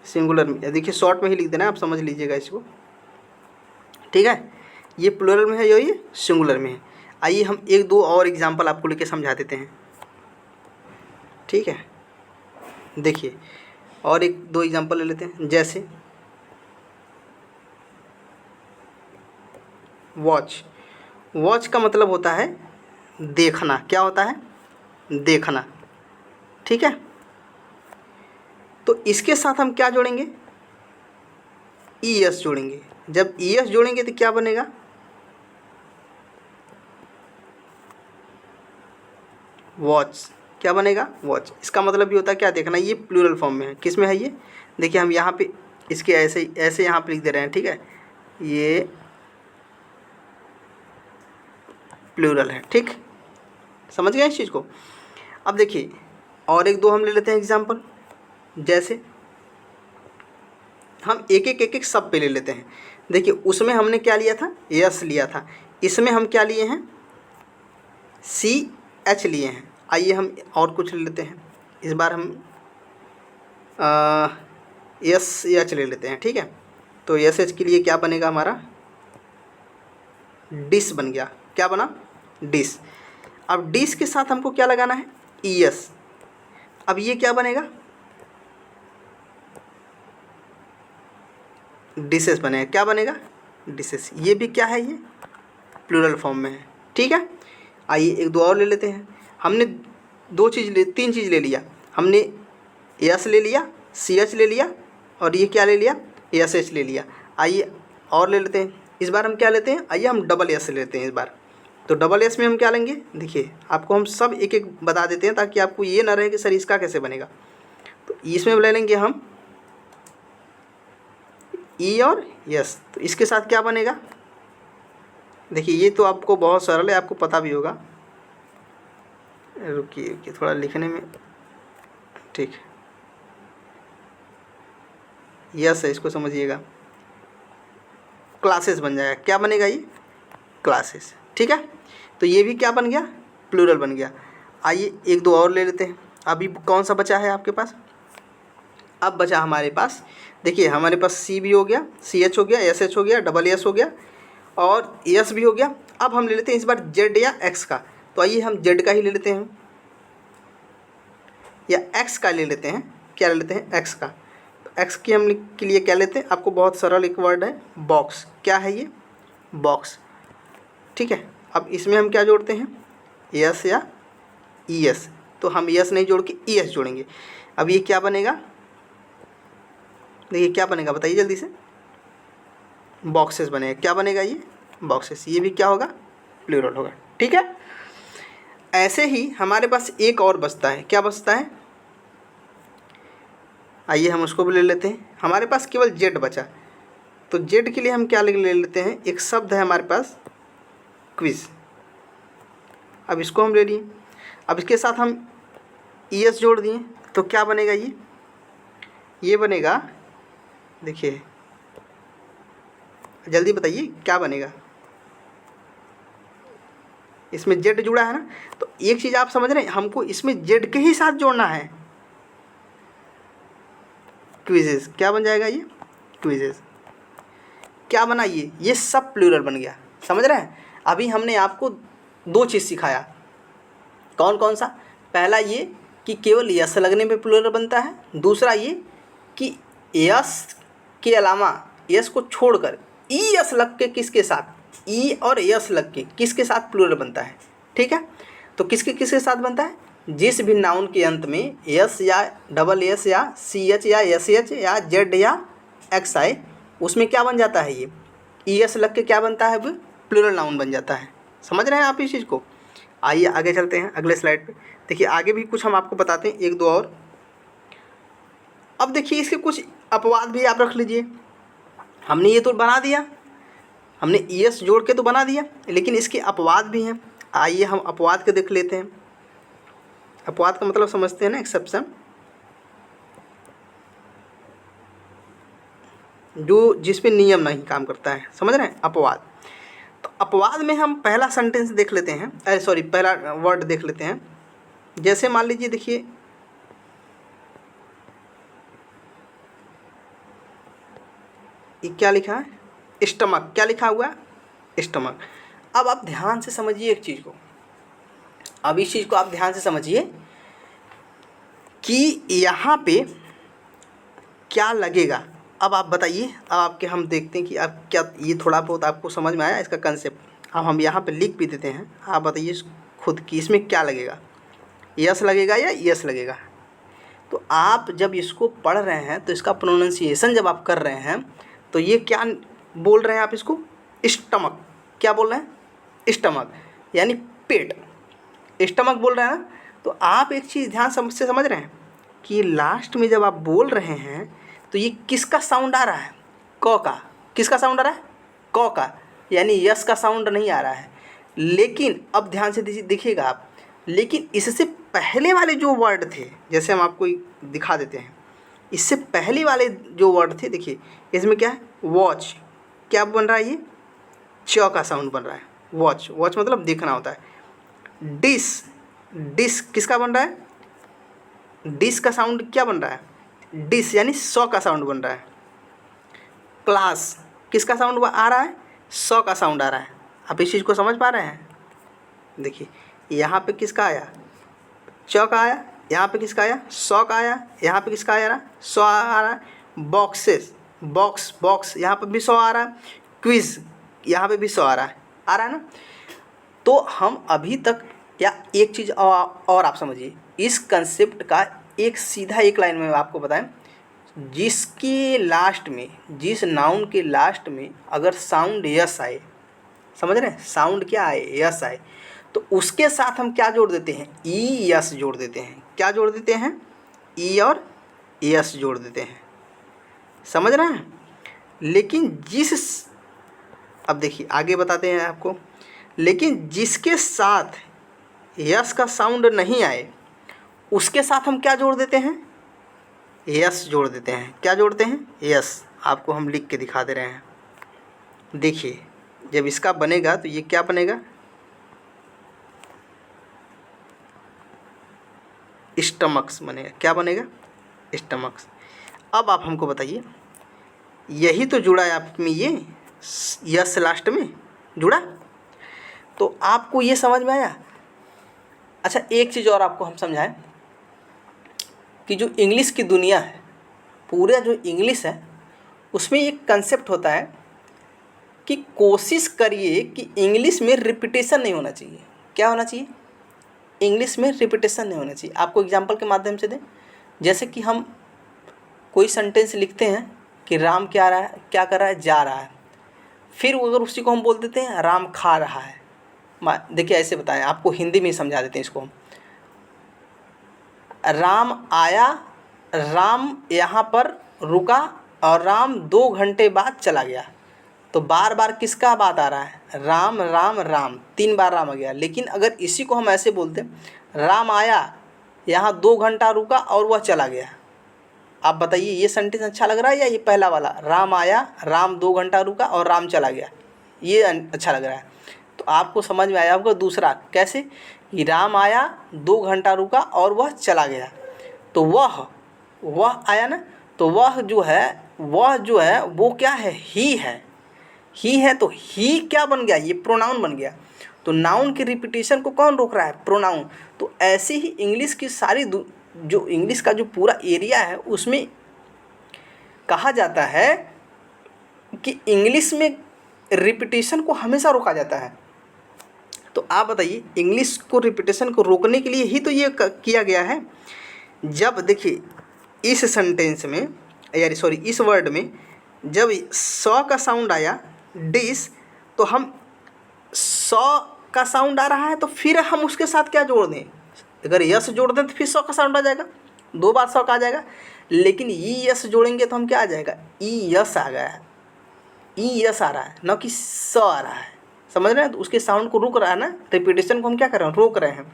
सिंगुलर में। देखिए शॉर्ट में ही लिख देना, आप समझ लीजिएगा इसको, ठीक है। ये प्लूरल में है, ये सिंगुलर में है। आइए हम 1-2 और एग्जाम्पल आपको लेके समझा देते हैं, ठीक है। देखिए और 1-2 एग्जाम्पल ले लेते हैं। जैसे वॉच, वॉच का मतलब होता है देखना। क्या होता है, देखना, ठीक है। तो इसके साथ हम क्या जोड़ेंगे, ES जोड़ेंगे। जब ES जोड़ेंगे तो क्या बनेगा, वॉच। क्या बनेगा, वॉच। इसका मतलब ये होता है क्या, देखना। ये प्लूरल फॉर्म में है। किस में है ये, देखिए हम यहाँ पे इसके ऐसे यहाँ पे लिख दे रहे हैं, ठीक है। ये प्लूरल है, ठीक, समझ गए इस चीज़ को। अब देखिए और 1-2 हम ले लेते हैं एग्जाम्पल। जैसे हम एक सब पे ले लेते हैं। देखिए उसमें हमने क्या लिया था, यस लिया था। इसमें हम क्या लिए हैं, CH लिए हैं। आइए हम और कुछ ले लेते हैं। इस बार हम SH ले लेते हैं, ठीक है। तो SH के लिए क्या बनेगा हमारा, डिश बन गया। क्या बना, डिश। अब डिश के साथ हमको क्या लगाना है, ES। अब ये क्या बनेगा, डिशेस बनेगा। क्या बनेगा, डिशेस। ये भी क्या है, ये प्लूरल फॉर्म में है, ठीक है। आइए 1-2 और ले लेते हैं। हमने 3 चीज़ ले लिया। हमने यस ले लिया, CH ले लिया और ये क्या ले लिया, SH ले लिया। आइए और ले लेते हैं, इस बार हम क्या लेते हैं, आइए हम डबल S लेते हैं इस बार। तो डबल S में हम क्या लेंगे, देखिए आपको हम सब एक एक बता देते हैं ताकि आपको ये ना रहे कि सर इसका कैसे बनेगा। तो इसमें ले लेंगे हम E और S। तो इसके साथ क्या बनेगा, देखिए ये तो आपको बहुत सरल है, आपको पता भी होगा। रुकिए थोड़ा लिखने में, ठीक है, यस है, इसको समझिएगा, क्लासेस बन जाएगा। क्या बनेगा ये, क्लासेस, ठीक है। तो ये भी क्या बन गया, प्लूरल बन गया। आइए एक दो और ले लेते हैं। अभी कौन सा बचा है आपके पास, अब बचा हमारे पास, देखिए हमारे पास C भी हो गया, CH हो गया, SH हो गया, डबल S हो गया और S भी हो गया। अब हम ले लेते हैं इस बार Z या X का। तो आइए हम Z का ही ले लेते हैं या X का ले लेते हैं। क्या ले लेते हैं, X का। तो X की हम के लिए क्या लेते हैं, आपको बहुत सरल एक वर्ड है, बॉक्स। क्या है ये, बॉक्स, ठीक है। अब इसमें हम क्या जोड़ते हैं, S या ES। तो हम ES नहीं जोड़ के ES जोड़ेंगे। अब ये क्या बनेगा, देखिए क्या बनेगा, बताइए जल्दी से, बॉक्सेस बनेगा। क्या बनेगा ये, बॉक्सेस। ये भी क्या होगा, प्लूरल होगा, ठीक है। ऐसे ही हमारे पास एक और बचता है। क्या बचता है, आइए हम उसको भी ले लेते हैं। हमारे पास केवल Z बचा। तो Z के लिए हम क्या ले लेते हैं, एक शब्द है हमारे पास, क्विज। अब इसको हम ले लिए। अब इसके साथ हम ES जोड़ दिए। तो क्या बनेगा ये बनेगा, देखिए जल्दी बताइए क्या बनेगा। इसमें Z जुड़ा है ना, तो एक चीज़ आप समझ रहे हैं, हमको इसमें Z के ही साथ जोड़ना है, क्विजेस। क्या बन जाएगा ये, क्विजेस। क्या बना ये सब प्लूरल बन गया, समझ रहे हैं। अभी हमने आपको दो चीज़ सिखाया, कौन कौन सा, पहला ये कि केवल यस लगने पे प्लूरल बनता है, दूसरा ये कि यस के अलावा, यस को छोड़कर ES लग के किसके साथ, E और यस लग के किसके साथ प्लूरल बनता है, ठीक है। तो किसके साथ बनता है, जिस भी नाउन के अंत में S या डबल S या CH या SH या Z या X आए, उसमें क्या बन जाता है, ये ES लग के क्या बनता है, अब प्लूरल नाउन बन जाता है। समझ रहे हैं आप इस चीज़ को। आइए आगे चलते हैं अगले स्लाइड पे। देखिए आगे भी कुछ हम आपको बताते हैं, एक दो और। अब देखिए इसके कुछ अपवाद भी आप रख लीजिए। हमने ये तो बना दिया, हमने ES जोड़ के तो बना दिया, लेकिन इसके अपवाद भी हैं। आइए हम अपवाद के देख लेते हैं। अपवाद का मतलब समझते हैं ना, एक्सेप्शन, जो जिस पे नियम नहीं काम करता है, समझ रहे हैं, अपवाद। तो अपवाद में हम पहला सेंटेंस देख लेते हैं, अरे सॉरी पहला वर्ड देख लेते हैं। जैसे मान लीजिए, देखिए ये क्या लिखा है, स्टमक। क्या लिखा हुआ है, स्टमक। अब आप ध्यान से समझिए एक चीज़ को, अब इस चीज़ को आप ध्यान से समझिए कि यहाँ पे क्या लगेगा। अब आप बताइए, अब आपके हम देखते हैं कि आप क्या, ये थोड़ा बहुत आपको समझ में आया इसका कंसेप्ट। अब हम यहाँ पे लिख भी देते हैं, आप बताइए खुद कि इसमें क्या लगेगा, यस लगेगा या यस लगेगा। तो आप जब इसको पढ़ रहे हैं तो इसका प्रोनाउंसिएशन जब आप कर रहे हैं तो ये क्या बोल रहे हैं आप, इसको स्टमक। क्या बोल रहे हैं, स्टमक यानी पेट, स्टमक बोल रहे हैं ना। तो आप एक चीज़ ध्यान से समझ रहे हैं कि लास्ट में जब आप बोल रहे हैं तो ये किसका साउंड आ रहा है, क का। किसका साउंड आ रहा है, क का, यानी यस का साउंड नहीं आ रहा है। लेकिन अब ध्यान से देखिएगा आप, लेकिन इससे पहले वाले जो वर्ड थे, जैसे हम आपको दिखा देते हैं, इससे पहले वाले जो वर्ड थे, देखिए इसमें क्या है, वॉच। क्या बन रहा है, ये च का साउंड बन रहा है, वॉच। वॉच मतलब देखना होता है। डिश, डिश किसका बन रहा है, डिश का साउंड क्या बन रहा है, डिश यानी सौ का साउंड बन रहा है। क्लास किसका साउंड आ रहा है, सौ का साउंड आ रहा है। आप इस चीज़ को समझ पा रहे हैं। देखिए यहाँ पे किसका आया, च का आया, यहाँ पे किसका आया, सौ का आया, यहाँ पे किसका आया, सौ आ रहा है। बॉक्सेस, बॉक्स, बॉक्स यहाँ पे भी सौ आ रहा है। क्विज यहाँ पे भी सौ आ रहा है ना। तो हम अभी तक, या एक चीज़ और आप समझिए, इस कंसेप्ट का एक सीधा एक लाइन में आपको बताएं जिसके लास्ट में, जिस नाउन के लास्ट में अगर साउंड यस आए, समझ रहे हैं, साउंड क्या आए, यस आए, तो उसके साथ हम क्या जोड़ देते हैं, ई यस जोड़ देते हैं। क्या जोड़ देते हैं, ई और यस जोड़ देते हैं, समझ रहे हैं। लेकिन अब देखिए आगे बताते हैं आपको, लेकिन जिसके साथ यस का साउंड नहीं आए उसके साथ हम क्या जोड़ देते हैं, यस जोड़ देते हैं। क्या जोड़ते हैं, यस। आपको हम लिख के दिखा दे रहे हैं। देखिए जब इसका बनेगा तो ये क्या बनेगा, स्टमक्स बनेगा। क्या बनेगा, स्टमक्स। अब आप हमको बताइए, यही तो जुड़ा है आप में, ये यस लास्ट में जुड़ा, तो आपको ये समझ में आया। अच्छा एक चीज़ और आपको हम समझाएं कि जो इंग्लिश की दुनिया है, पूरा जो इंग्लिश है उसमें एक कंसेप्ट होता है कि कोशिश करिए कि इंग्लिश में रिपीटेशन नहीं होना चाहिए। क्या होना चाहिए, इंग्लिश में रिपीटेशन नहीं होना चाहिए। आपको एग्जांपल के माध्यम से दें, जैसे कि हम कोई सेंटेंस लिखते हैं कि राम क्या रहा है, क्या कर रहा है, जा रहा है, फिर अगर उसी को हम बोल देते हैं राम खा रहा है। देखिए ऐसे बताएं, आपको हिंदी में ही समझा देते हैं इसको हम। राम आया, राम यहाँ पर रुका और राम 2 घंटे बाद चला गया। तो बार बार किसका बात आ रहा है, राम राम राम, 3 बार राम आ गया। लेकिन अगर इसी को हम ऐसे बोलते, राम आया, यहाँ 2 घंटा रुका और वह चला गया, आप बताइए ये सेंटेंस अच्छा लग रहा है या ये पहला वाला, राम आया, राम 2 घंटा रुका और राम चला गया, ये अच्छा लग रहा है। तो आपको समझ में आया होगा दूसरा कैसे, कि राम आया, 2 घंटा रुका और वह चला गया। तो वह आया ना, तो वह जो है वो क्या है, ही है। तो ही क्या बन गया, ये प्रोनाउन बन गया। तो नाउन की रिपीटेशन को कौन रोक रहा है, प्रोनाउन। तो ऐसे ही इंग्लिश की सारी जो इंग्लिश का जो पूरा एरिया है उसमें कहा जाता है कि इंग्लिश में रिपीटेशन को हमेशा रोका जाता है। तो आप बताइए, इंग्लिश को रिपीटेशन को रोकने के लिए ही तो ये किया गया है। जब देखिए इस सेंटेंस में, यानी सॉरी इस वर्ड में जब 100 का साउंड आया, डिस, तो हम 100 का साउंड आ रहा है तो फिर हम उसके साथ क्या जोड़ दें, अगर यस जोड़ दें तो फिर 100 का साउंड आ जाएगा, 2 बार 100 का आ जाएगा। लेकिन ई यस जोड़ेंगे तो हम क्या आ जाएगा, ई यस आ गया है, ई यस आ रहा है, न कि 100 आ रहा है, समझ रहे हैं। तो उसके साउंड को रोक रहा है ना, रिपीटेशन को हम क्या कर रहे हैं, रोक रहे हैं।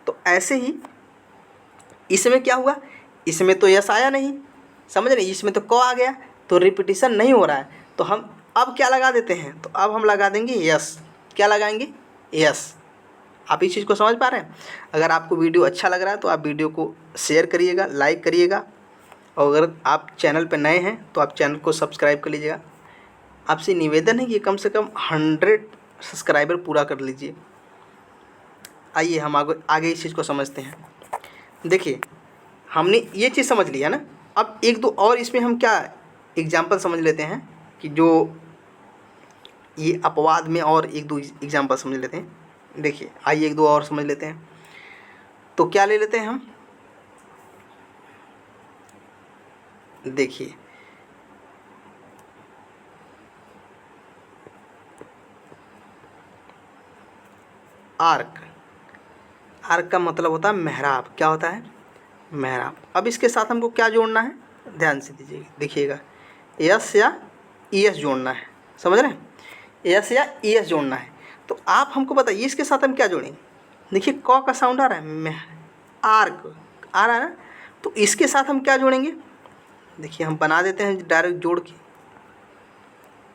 तो ऐसे ही इसमें क्या हुआ, इसमें तो यस आया नहीं, समझ रहे, इसमें तो क आ गया, तो रिपीटेशन नहीं हो रहा है। तो हम अब क्या लगा देते हैं, तो अब हम लगा देंगे यस। क्या लगाएंगे, यस। आप इस चीज़ को समझ पा रहे हैं। अगर आपको वीडियो अच्छा लग रहा है तो आप वीडियो को शेयर करिएगा, लाइक करिएगा, और अगर आप चैनल पर नए हैं तो आप चैनल को सब्सक्राइब कर लीजिएगा। आपसे निवेदन है कि कम से कम 100 सब्सक्राइबर पूरा कर लीजिए। आइए हम आगे इस चीज़ को समझते हैं। देखिए हमने ये चीज़ समझ लिया ना, अब 1-2 और इसमें हम क्या एग्जाम्पल समझ लेते हैं, कि जो ये अपवाद में और 1-2 एग्जाम्पल समझ लेते हैं। देखिए आइए 1-2 और समझ लेते हैं। तो क्या ले लेते हैं हम, देखिए आर्क का मतलब होता है मेहराब। क्या होता है, मेहराब। अब इसके साथ हमको क्या जोड़ना है, ध्यान से देखिएगा, यस या ईएस जोड़ना है, समझ रहे हैं, यस या ईएस जोड़ना है। तो आप हमको बताइए इसके साथ हम क्या जोड़ेंगे। देखिए क का साउंड आ रहा है, आर्क आ रहा है ना, तो इसके साथ हम क्या जोड़ेंगे, देखिए हम बना देते हैं डायरेक्ट जोड़ के,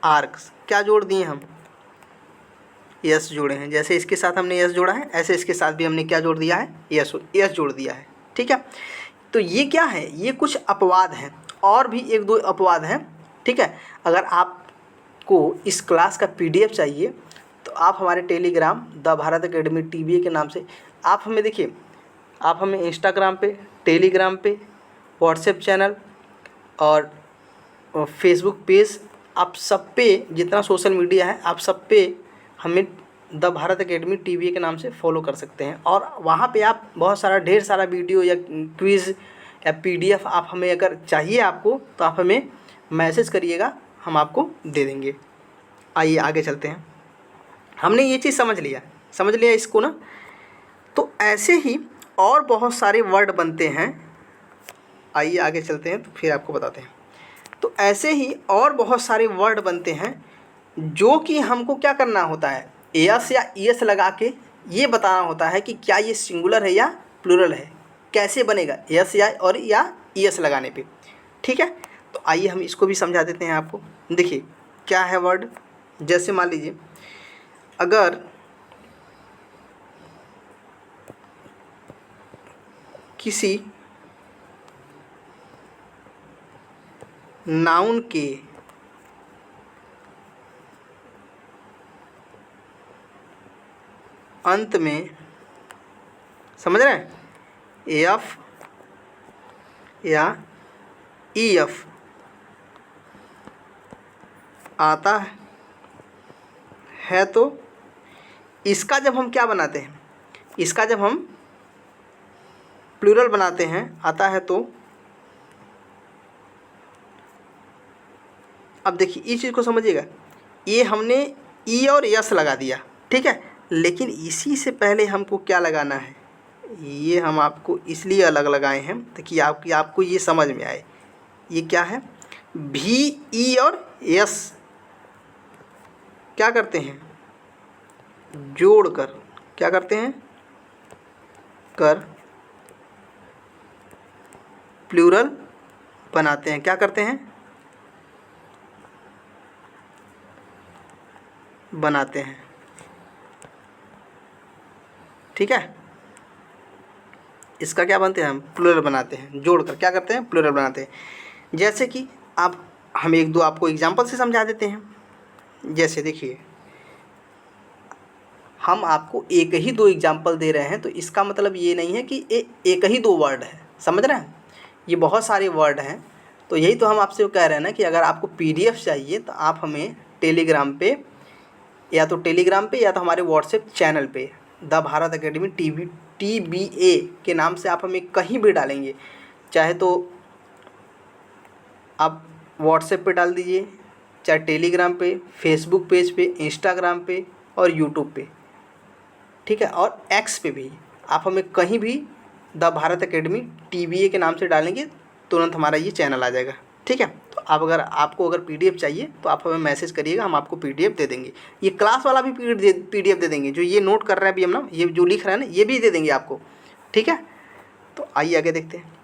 आर्क। क्या जोड़ दिए हम, यस जोड़े हैं। जैसे इसके साथ हमने यस जोड़ा है, ऐसे इसके साथ भी हमने क्या जोड़ दिया है, यस जोड़ दिया है। ठीक है, तो ये क्या है, ये कुछ अपवाद हैं, और भी 1-2 अपवाद हैं। ठीक है, अगर आपको इस क्लास का PDF चाहिए तो आप हमारे Telegram the Bharat academy TBA के नाम से आप हमें देखिए, आप हमें इंस्टाग्राम पे, टेलीग्राम पे, व्हाट्सएप चैनल और फेसबुक पेज, आप सब पे जितना सोशल मीडिया है आप सब पे हमें द भारत एकेडमी TBA के नाम से फॉलो कर सकते हैं। और वहाँ पे आप बहुत सारा ढेर सारा वीडियो या क्विज़ या PDF आप हमें अगर चाहिए आपको तो आप हमें मैसेज करिएगा, हम आपको दे देंगे। आइए आगे चलते हैं। हमने ये चीज़ समझ लिया इसको ना। तो ऐसे ही और बहुत सारे वर्ड बनते हैं। आइए आगे चलते हैं तो फिर आपको बताते हैं। तो ऐसे ही और बहुत सारे वर्ड बनते हैं जो कि हमको क्या करना होता है, यस या ईएस लगा के ये बताना होता है कि क्या ये सिंगुलर है या प्लूरल है। कैसे बनेगा, यस या ईएस लगाने पे। ठीक है, तो आइए हम इसको भी समझा देते हैं आपको। देखिए क्या है वर्ड, जैसे मान लीजिए अगर किसी नाउन के अंत में, समझ रहे हैं, एफ या ईएफ आता है तो इसका जब हम क्या बनाते हैं, इसका जब हम प्लूरल बनाते हैं, आता है तो अब देखिए इस चीज़ को समझिएगा। ये हमने ई और यस लगा दिया, ठीक है, लेकिन इसी से पहले हमको क्या लगाना है, ये हम आपको इसलिए अलग लगाए हैं ताकि आपको ये समझ में आए। ये क्या है, भी ई और यस क्या करते हैं, जोड़कर क्या करते हैं, कर प्लूरल बनाते हैं। क्या करते हैं, बनाते हैं। ठीक है, इसका क्या बनते हैं, हम प्लूरल बनाते हैं, जोड़कर क्या करते हैं, प्लूरल बनाते हैं। जैसे कि आप हम एक दो आपको एग्जांपल से समझा देते हैं। जैसे देखिए हम आपको एक ही दो एग्जांपल दे रहे हैं, तो इसका मतलब ये नहीं है कि एक ही दो वर्ड है, समझ रहे हैं, ये बहुत सारे वर्ड हैं। तो यही तो हम आपसे कह रहे हैं ना कि अगर आपको PDF चाहिए तो आप हमें टेलीग्राम पे या तो हमारे व्हाट्सएप चैनल पे द भारत एकेडमी TBA के नाम से आप हमें कहीं भी डालेंगे, चाहे तो आप व्हाट्सएप पे डाल दीजिए, चाहे टेलीग्राम पे, फेसबुक पेज पे, इंस्टाग्राम पे और यूट्यूब पे, ठीक है, और एक्स पे भी आप हमें कहीं भी द भारत एकेडमी TBA के नाम से डालेंगे, तुरंत हमारा ये चैनल आ जाएगा। ठीक है, तो आप आपको अगर PDF चाहिए तो आप हमें मैसेज करिएगा, हम आपको PDF दे देंगे। ये क्लास वाला भी PDF दे देंगे, जो ये नोट कर रहे हैं अभी हम ना, ये जो लिख रहे हैं ना, ये भी दे देंगे आपको। ठीक है, तो आइए आगे देखते हैं।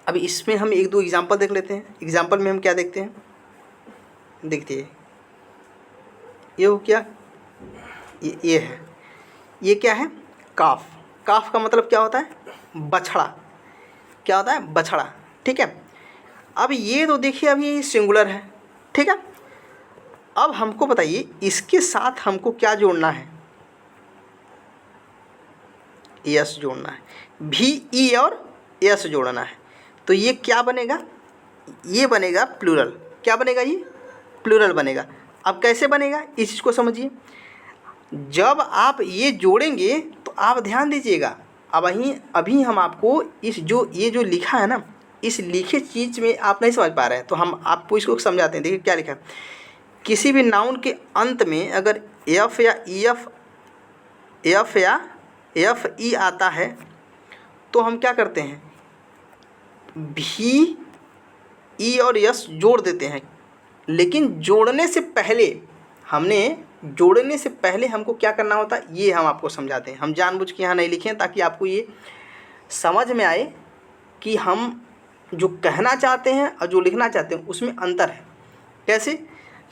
अब इसमें हम एक दो एग्जांपल देख लेते हैं। एग्जांपल में हम क्या देखते हैं, देखिए ये हो क्या, ये है, ये क्या है, काफ। काफ का मतलब क्या होता है, बछड़ा। क्या होता है, बछड़ा। ठीक है, अब ये तो देखिए अभी ये सिंगुलर है। ठीक है, अब हमको बताइए इसके साथ हमको क्या जोड़ना है, यस जोड़ना है, भी ई और यस जोड़ना है। तो ये क्या बनेगा, ये बनेगा प्लूरल। क्या बनेगा, ये प्लूरल बनेगा। अब कैसे बनेगा इस चीज़ को समझिए। जब आप ये जोड़ेंगे तो आप ध्यान दीजिएगा, अब अभी हम आपको ये जो लिखा है ना, इस लिखे चीज़ में आप नहीं समझ पा रहे हैं, तो हम आपको इसको समझाते हैं। देखिए क्या लिखा है, किसी भी नाउन के अंत में अगर एफ ई आता है तो हम क्या करते हैं, भी ई और यस जोड़ देते हैं। लेकिन जोड़ने से पहले हमको क्या करना होता है, ये हम आपको समझाते हैं। हम जानबूझ के यहाँ नहीं लिखे हैं ताकि आपको ये समझ में आए कि हम जो कहना चाहते हैं और जो लिखना चाहते हैं उसमें अंतर है। कैसे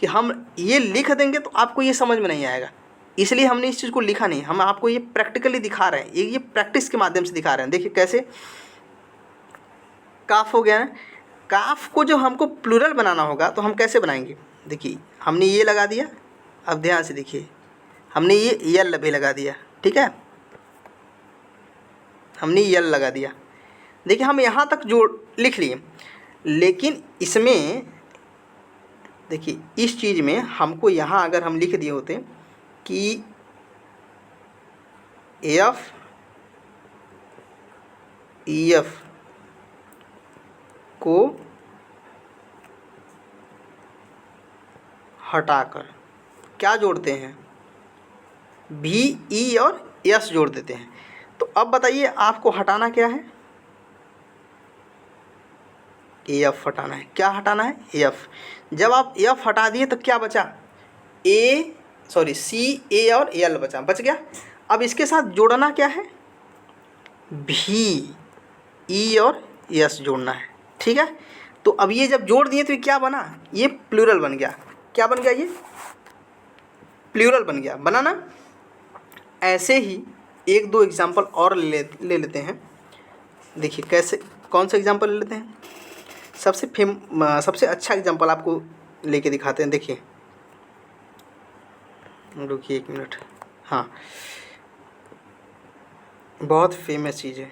कि हम ये लिख देंगे तो आपको ये समझ में नहीं आएगा, इसलिए हमने इस चीज़ को लिखा नहीं। हम आपको ये प्रैक्टिकली दिखा रहे हैं, ये प्रैक्टिस के माध्यम से दिखा रहे हैं। देखिए कैसे, काफ हो गया ना, काफ को जो हमको प्लूरल बनाना होगा तो हम कैसे बनाएंगे। देखिए हमने ये लगा दिया, अब ध्यान से देखिए, हमने ये यल भी लगा दिया। ठीक है, हमने यल लगा दिया। देखिए हम यहाँ तक जोड़ लिख लिए, लेकिन इसमें देखिए इस चीज़ में हमको यहाँ अगर हम लिख दिए होते कि एफ को हटाकर क्या जोड़ते हैं, भी, ई और यस जोड़ देते हैं। तो अब बताइए आपको हटाना क्या है, एफ हटाना है। क्या हटाना है, एफ। जब आप एफ हटा दिए तो क्या बचा, सी, ए और एल बच गया। अब इसके साथ जोड़ना क्या है, भी, ई और यस जोड़ना है। ठीक है, तो अब ये जब जोड़ दिए तो ये क्या बना, ये प्लूरल बन गया। क्या बन गया, ये प्लूरल बन गया, बना ना। ऐसे ही एक दो एग्जाम्पल और ले लेते हैं। देखिए कैसे, कौन सा एग्जाम्पल ले लेते हैं। सबसे अच्छा एग्जाम्पल आपको लेके दिखाते हैं। देखिए, रुकिए एक मिनट। हाँ, बहुत फेमस चीज़ है।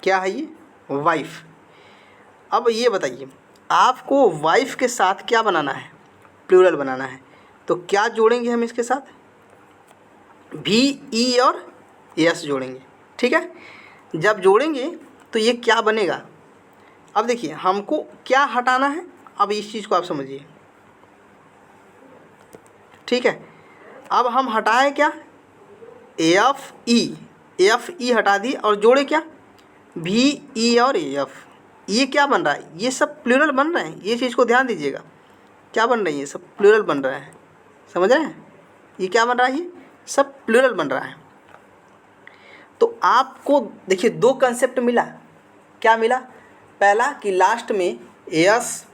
क्या है ये, वाइफ। अब ये बताइए आपको वाइफ के साथ क्या बनाना है, प्लूरल बनाना है। तो क्या जोड़ेंगे हम इसके साथ, भी, ई और यस जोड़ेंगे। ठीक है, जब जोड़ेंगे तो ये क्या बनेगा। अब देखिए हमको क्या हटाना है, अब इस चीज़ को आप समझिए। ठीक है, अब हम हटाए क्या, एफ ई हटा दी और जोड़े क्या, भी, ई और एफ। ये क्या बन रहा है, ये सब प्लूरल बन रहे हैं। ये चीज़ को ध्यान दीजिएगा, क्या बन रही है, सब प्लूरल बन रहा है। समझ रहे हैं, ये क्या बन रहा है, ये सब प्लूरल बन रहा है। तो आपको देखिए दो कंसेप्ट मिला। क्या मिला, पहला कि लास्ट में S,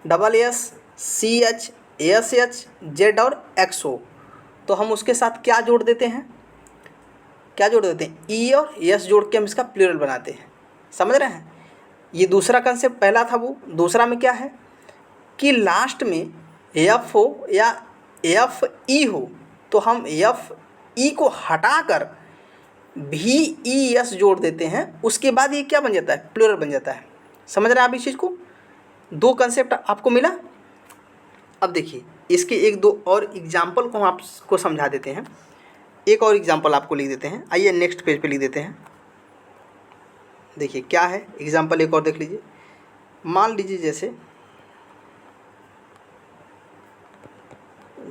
double S, C H, S H, Z और एक्स हो तो हम उसके साथ क्या जोड़ देते हैं, क्या जोड़ देते हैं, ई और एस जोड़ के हम इसका प्लूरल बनाते हैं। समझ रहे हैं, ये दूसरा कंसेप्ट पहला था वो। दूसरा में क्या है कि लास्ट में एफ हो या एफ ई हो तो हम एफ ई को हटाकर भी, ई, एस जोड़ देते हैं। उसके बाद ये क्या बन जाता है, प्लूरल बन जाता है। समझ रहे हैं आप इस चीज़ को, दो कंसेप्ट आपको मिला। अब देखिए इसके एक दो और एग्जाम्पल को हम आपको समझा देते हैं। एक और एग्जाम्पल आपको लिख देते हैं, आइए नेक्स्ट पेज पे लिख देते हैं। देखिए क्या है एग्जाम्पल, एक और देख लीजिए। मान लीजिए जैसे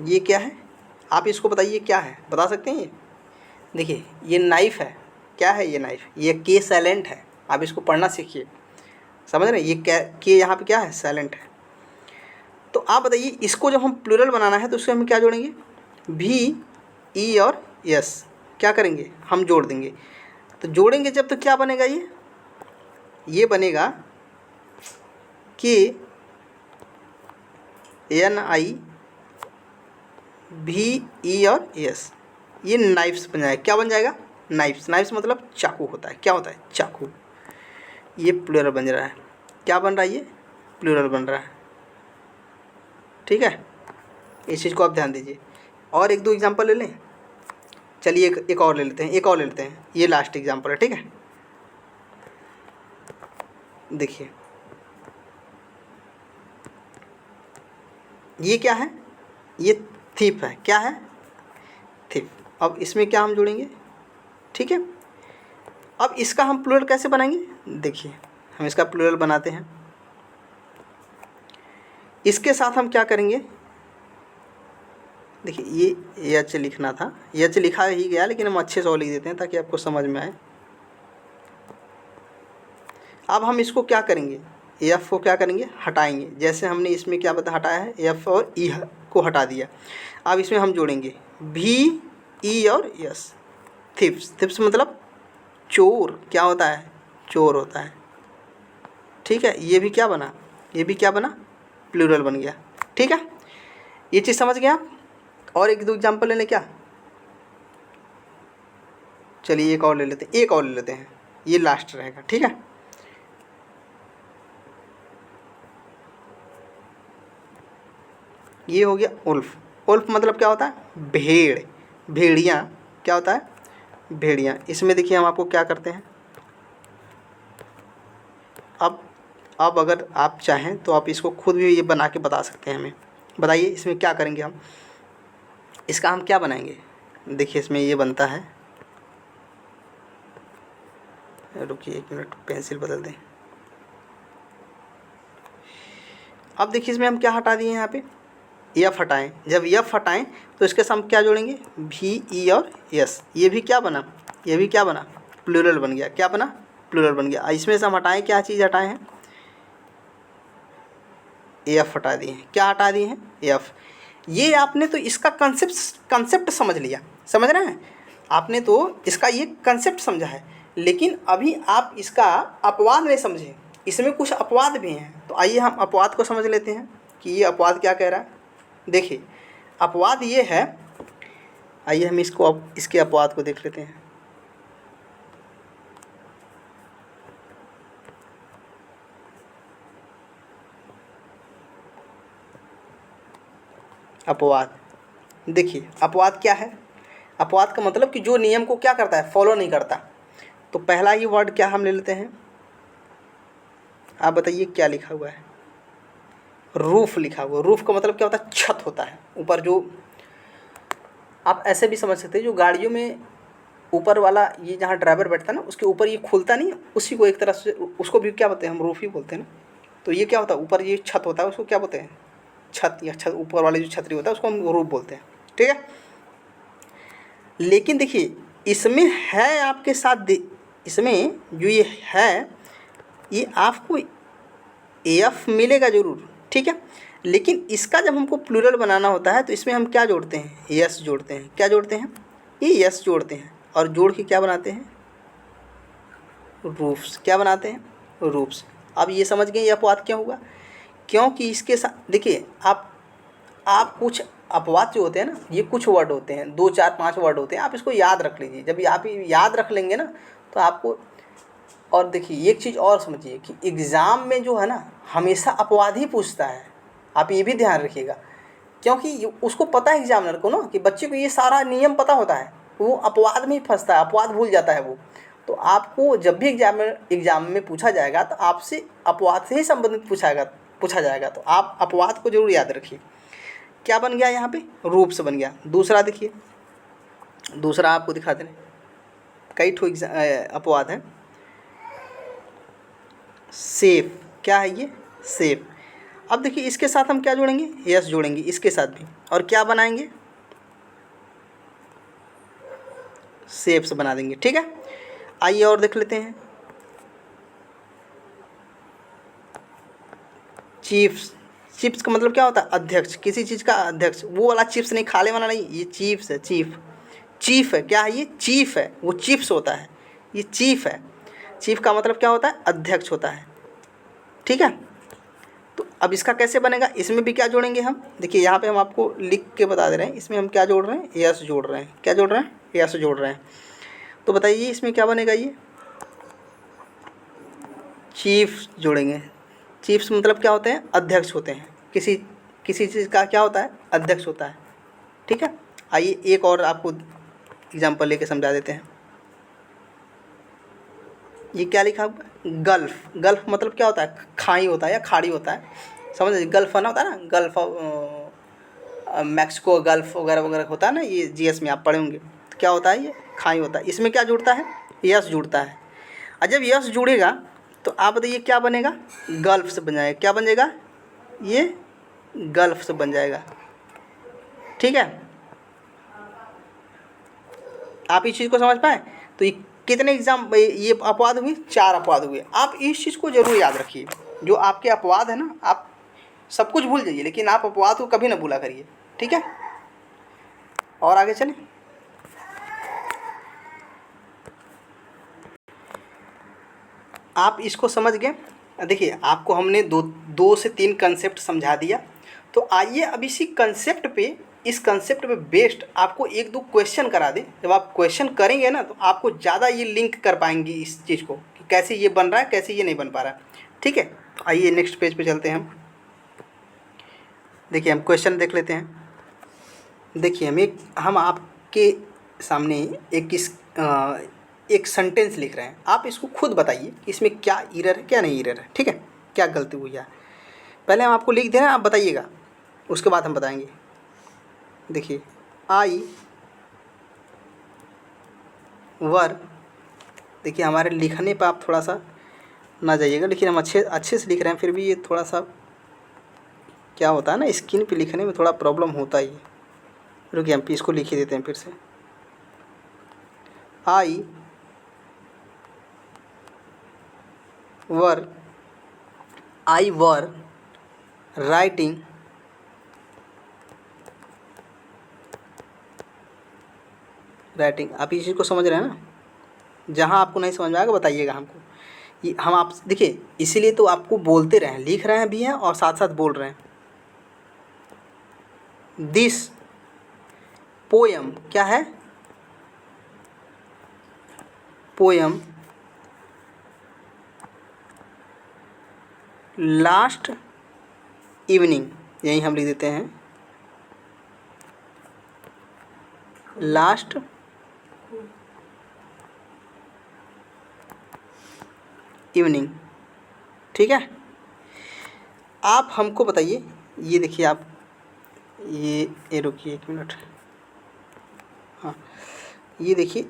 ये क्या है, आप इसको बताइए क्या है, बता सकते हैं। ये देखिए ये नाइफ है। क्या है ये नाइफ, ये के साइलेंट है। आप इसको पढ़ना सीखिए। समझ रहे हैं, ये के यहाँ पे क्या है, साइलेंट है। तो आप बताइए इसको जब हम प्लूरल बनाना है तो उससे हम क्या जोड़ेंगे, भी, ई और यस क्या करेंगे, हम जोड़ देंगे। तो जोड़ेंगे जब तो क्या बनेगा, ये बनेगा कि एन आई भी, ई और यस, ये नाइफ्स बन जाएगा। क्या बन जाएगा, नाइफ्स। नाइफ्स मतलब चाकू होता है। क्या होता है, चाकू। ये प्लूरल बन रहा है। क्या बन रहा है, ये प्लूरल बन रहा है। ठीक है, इस चीज़ को आप ध्यान दीजिए। और एक दो एग्जांपल ले लें। चलिए एक और ले लेते हैं, एक और ले लेते हैं। ये लास्ट एग्जांपल है। ठीक है, देखिए ये क्या है, ये थीफ है। क्या है, थीफ। अब इसमें क्या हम जोड़ेंगे, ठीक है। अब इसका हम प्लूरल कैसे बनाएंगे, देखिए हम इसका प्लूरल बनाते हैं। इसके साथ हम क्या करेंगे, देखिए ये एच लिखना था, एच लिखा ही गया लेकिन हम अच्छे से और लिख देते हैं ताकि आपको समझ में आए। अब हम इसको क्या करेंगे, एफ को क्या करेंगे, हटाएंगे। जैसे हमने इसमें क्या बता हटाया है, एफ और ई को हटा दिया। अब इसमें हम जोड़ेंगे भी, ई और यस। थिप्स, थिप्स मतलब चोर। क्या होता है, चोर होता है। ठीक है, ये भी क्या बना, ये भी क्या बना, प्लूरल बन गया। ठीक है, ये चीज़ समझ गए आप। और एक दो एग्जाम्पल ले लें क्या, चलिए एक और ले लेते हैं, एक और ले लेते हैं, ये लास्ट रहेगा। ठीक है, ये हो गया उल्फ। उल्फ मतलब क्या होता है, भेड़, भेड़िया। क्या होता है, भेड़िया। इसमें देखिए हम आपको क्या करते हैं, अब अगर आप चाहें तो आप इसको खुद भी ये बना के बता सकते हैं हमें। बताइए इसमें क्या करेंगे हम, इसका हम क्या बनाएंगे। देखिए इसमें ये बनता है, रुकिए एक मिनट पेंसिल बदल दें। अब देखिए इसमें हम क्या हटा दिए यहाँ पे, एफ हटाएं। जब एफ हटाएं तो इसके साथ हम क्या जोड़ेंगे, भी, ई और एस। ये भी क्या बना, ये भी क्या बना, प्लूरल बन गया। क्या बना, प्लूरल बन गया। इसमें से हम हटाएं, क्या चीज़ हटाए हैं, एफ हटा दिए हैं। क्या हटा दिए हैं, एफ। ये आपने तो इसका कंसेप्ट समझ लिया, समझ रहे हैं आपने तो इसका ये कंसेप्ट समझा है, लेकिन अभी आप इसका अपवाद नहीं समझे। इसमें कुछ अपवाद भी हैं, तो आइए हम अपवाद को समझ लेते हैं कि ये अपवाद क्या कह रहा है। देखिए अपवाद ये है, आइए हम इसके अपवाद को देख लेते हैं। अपवाद, देखिए अपवाद क्या है। अपवाद का मतलब कि जो नियम को क्या करता है, फॉलो नहीं करता। तो पहला ही वर्ड क्या हम ले लेते हैं, आप बताइए क्या लिखा हुआ है, रूफ लिखा हुआ। रूफ का मतलब क्या होता है, छत होता है ऊपर। जो आप ऐसे भी समझ सकते हैं, जो गाड़ियों में ऊपर वाला ये जहाँ ड्राइवर बैठता है ना, उसके ऊपर ये खुलता नहीं है, उसी को एक तरह से उसको भी क्या बोलते हैं, हम रूफ ही बोलते हैं ना। तो ये क्या होता है, ऊपर ये छत होता है, उसको क्या बोलते हैं, छत, या छत ऊपर वाले जो छतरी होता है उसको हम रूफ बोलते हैं, ठीक है। लेकिन देखिए इसमें है आपके साथ, इसमें जो ये है ये आपको एफ मिलेगा ज़रूर, ठीक है। लेकिन इसका जब हमको प्लूरल बनाना होता है तो इसमें हम क्या जोड़ते हैं, यस जोड़ते हैं। क्या जोड़ते हैं, ये यस जोड़ते हैं, और जोड़ के क्या बनाते हैं, रूफ्स। क्या बनाते हैं, रूफ्स। अब ये समझ गए ये अपवाद क्यों हुआ, क्योंकि इसके साथ देखिए आप कुछ अपवाद जो होते हैं ना, ये कुछ वर्ड होते हैं, 2 4 5 वर्ड होते हैं, आप इसको याद रख लीजिए। जब आप याद रख लेंगे ना तो आपको, और देखिए एक चीज़ और समझिए कि एग्ज़ाम में जो है ना हमेशा अपवाद ही पूछता है, आप ये भी ध्यान रखिएगा। क्योंकि उसको पता है एग्जामिनर को ना कि बच्चे को ये सारा नियम पता होता है, वो अपवाद में ही फंसता है, अपवाद भूल जाता है वो। तो आपको जब भी एग्जाम में पूछा जाएगा तो आपसे अपवाद से ही संबंधित पूछा जाएगा। तो आप अपवाद को जरूर याद रखिए। क्या बन गया यहाँ पे, रूप से बन गया। दूसरा देखिए, दूसरा आपको दिखा दें, कई ठो अपवाद है। सेफ, क्या है ये, सेफ। अब देखिए इसके साथ हम क्या जोड़ेंगे, यस जोड़ेंगे इसके साथ भी, और क्या बनाएंगे, सेफ से बना देंगे, ठीक है। आइए और देख लेते हैं, चीफ्स। चिप्स का मतलब क्या होता है, अध्यक्ष, किसी चीज़ का अध्यक्ष। वो वाला चिप्स नहीं, खाने वाला नहीं, ये चीफ्स है, चीफ है। क्या है ये, चीफ है, वो चिप्स होता है, ये चीफ है। चीफ का मतलब क्या होता है, अध्यक्ष होता है, ठीक है। तो अब इसका कैसे बनेगा, इसमें भी क्या जोड़ेंगे हम, देखिए यहाँ पे हम आपको लिख के बता दे रहे हैं। इसमें हम क्या जोड़ रहे हैं, यस जोड़ रहे हैं। क्या जोड़ रहे हैं, यस जोड़ रहे हैं। तो बताइए इसमें क्या बनेगा, ये चीफ जोड़ेंगे। चीफ्स मतलब क्या होते हैं, अध्यक्ष होते हैं, किसी चीज़ का क्या होता है, अध्यक्ष होता है, ठीक है। आइए एक और आपको एग्जाम्पल लेके समझा देते हैं। ये क्या लिखा हुआ है, गल्फ। गल्फ मतलब क्या होता है, खाई होता है या खाड़ी होता है, समझ लीजिए। गल्फ ना होता है ना, गल्फ मैक्सिको गल्फ वगैरह वगैरह होता है ना, ये जीएस में आप पढ़े होंगे। तो क्या होता है, ये खाई होता है। इसमें क्या जुड़ता है, यस जुड़ता है। और जब यस जुड़ेगा तो आप बताइए क्या बनेगा, गल्फ से बन जाएगा। क्या बन जाएगा, ये गल्फ से बन जाएगा, ठीक है। आप इस चीज़ को समझ पाए। तो ये कितने ये अपवाद हुए, 4 अपवाद हुए। आप इस चीज़ को जरूर याद रखिए, जो आपके अपवाद है ना, आप सब कुछ भूल जाइए लेकिन आप अपवाद को कभी ना भूला करिए, ठीक है। और आगे चलें, आप इसको समझ गए। देखिए आपको हमने 2 से 3 कंसेप्ट समझा दिया। तो आइए अब इस कंसेप्ट पे बेस्ड आपको 1-2 क्वेश्चन करा दें। जब आप क्वेश्चन करेंगे ना तो आपको ज़्यादा ये लिंक कर पाएंगे इस चीज़ को कि कैसे ये बन रहा है, कैसे ये नहीं बन पा रहा है, ठीक है। तो आइए नेक्स्ट पेज पे चलते हैं हम। देखिए हम क्वेश्चन देख लेते हैं। देखिए हम आपके सामने एक सेंटेंस लिख रहे हैं। आप इसको खुद बताइए कि इसमें क्या एरर है, क्या नहीं एरर है, ठीक है, क्या गलती हुई है। पहले हम आपको लिख दे रहे हैं, आप बताइएगा, उसके बाद हम बताएंगे। देखिए आई वर, देखिए हमारे लिखने पर आप थोड़ा सा ना जाइएगा, लेकिन हम अच्छे से लिख रहे हैं, फिर भी ये थोड़ा सा क्या होता है ना, स्क्रीन पे लिखने में थोड़ा प्रॉब्लम होता ही है। रुकिए हम इसको लिख ही देते हैं फिर से। आई वर राइटिंग आप इस चीज़ को समझ रहे हैं ना? जहाँ आपको नहीं समझ में आएगा बताइएगा हमको। ये हम आप देखिए, इसीलिए तो आपको बोलते रहें, लिख रहे हैं भी हैं और साथ साथ बोल रहे हैं। दिस पोयम क्या है? पोयम लास्ट इवनिंग, यही हम लिख देते हैं, लास्ट इवनिंग। ठीक है, आप हमको बताइए, ये देखिए आप, ये रुकिए 1 मिनट। हाँ, ये देखिए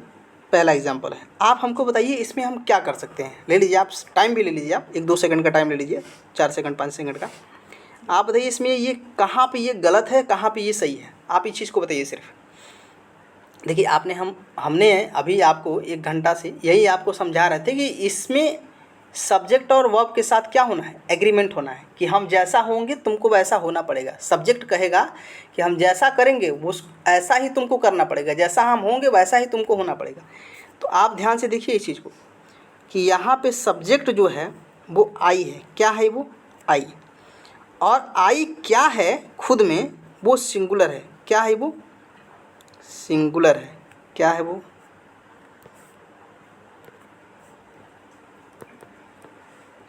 पहला एग्जांपल है। आप हमको बताइए इसमें हम क्या कर सकते हैं। ले लीजिए आप, टाइम भी ले लीजिए, आप 1-2 सेकंड का टाइम ले लीजिए, 4 सेकंड 5 सेकंड का। आप बताइए इसमें ये कहाँ पे ये गलत है, कहाँ पे ये सही है, आप इस चीज़ को बताइए सिर्फ। देखिए हमने अभी आपको 1 घंटा से यही आपको समझा रहे थे कि इसमें सब्जेक्ट और वर्ब के साथ क्या होना है, एग्रीमेंट होना है कि हम जैसा होंगे तुमको वैसा होना पड़ेगा। सब्जेक्ट कहेगा कि हम जैसा करेंगे वो ऐसा ही तुमको करना पड़ेगा, जैसा हम होंगे वैसा ही तुमको होना पड़ेगा। तो आप ध्यान से देखिए इस चीज़ को कि यहाँ पे सब्जेक्ट जो है वो आई है। क्या है वो? आई। और आई क्या है खुद में? वो सिंगुलर है। क्या है वो? सिंगुलर है। क्या है वो?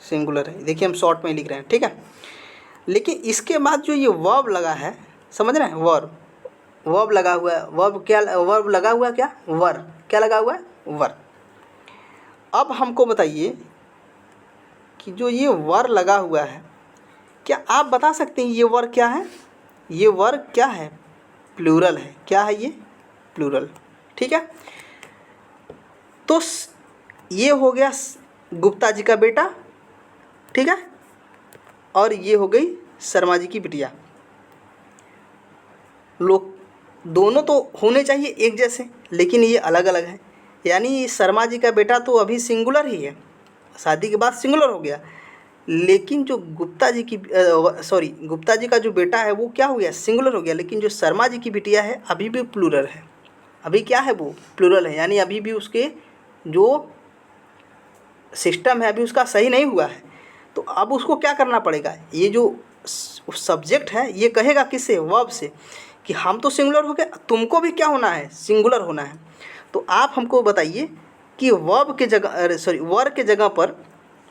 सिंगुलर है। देखिए हम शॉर्ट में लिख रहे हैं, ठीक है। लेकिन इसके बाद जो ये वर्ब लगा है, समझ रहे हैं, वर्ब लगा हुआ है। वर्ब लगा हुआ है क्या? वर। क्या लगा हुआ है? वर। अब हमको बताइए कि जो ये वर लगा हुआ है, क्या आप बता सकते हैं ये वर क्या है? ये वर क्या है? प्लूरल है। क्या है ये? प्लूरल। ठीक है, तो ये हो गया गुप्ता जी का बेटा, ठीक है, और ये हो गई शर्मा जी की बिटिया। लोग दोनों तो होने चाहिए एक जैसे, लेकिन ये अलग अलग हैं। यानी शर्मा जी का बेटा तो अभी सिंगुलर ही है, शादी के बाद सिंगुलर हो गया, लेकिन जो गुप्ता जी का जो बेटा है वो क्या हो गया? सिंगुलर हो गया। लेकिन जो शर्मा जी की बिटिया है अभी भी प्लूरल है। अभी क्या है? वो प्लूरल है, यानी अभी भी उसके जो सिस्टम है अभी उसका सही नहीं हुआ है। तो अब उसको क्या करना पड़ेगा? ये जो सब्जेक्ट है ये कहेगा किससे? वर्ब से, कि हम तो सिंगुलर हो गए, तुमको भी क्या होना है? सिंगुलर होना है। तो आप हमको बताइए कि वर्ब के जगह वर के जगह पर,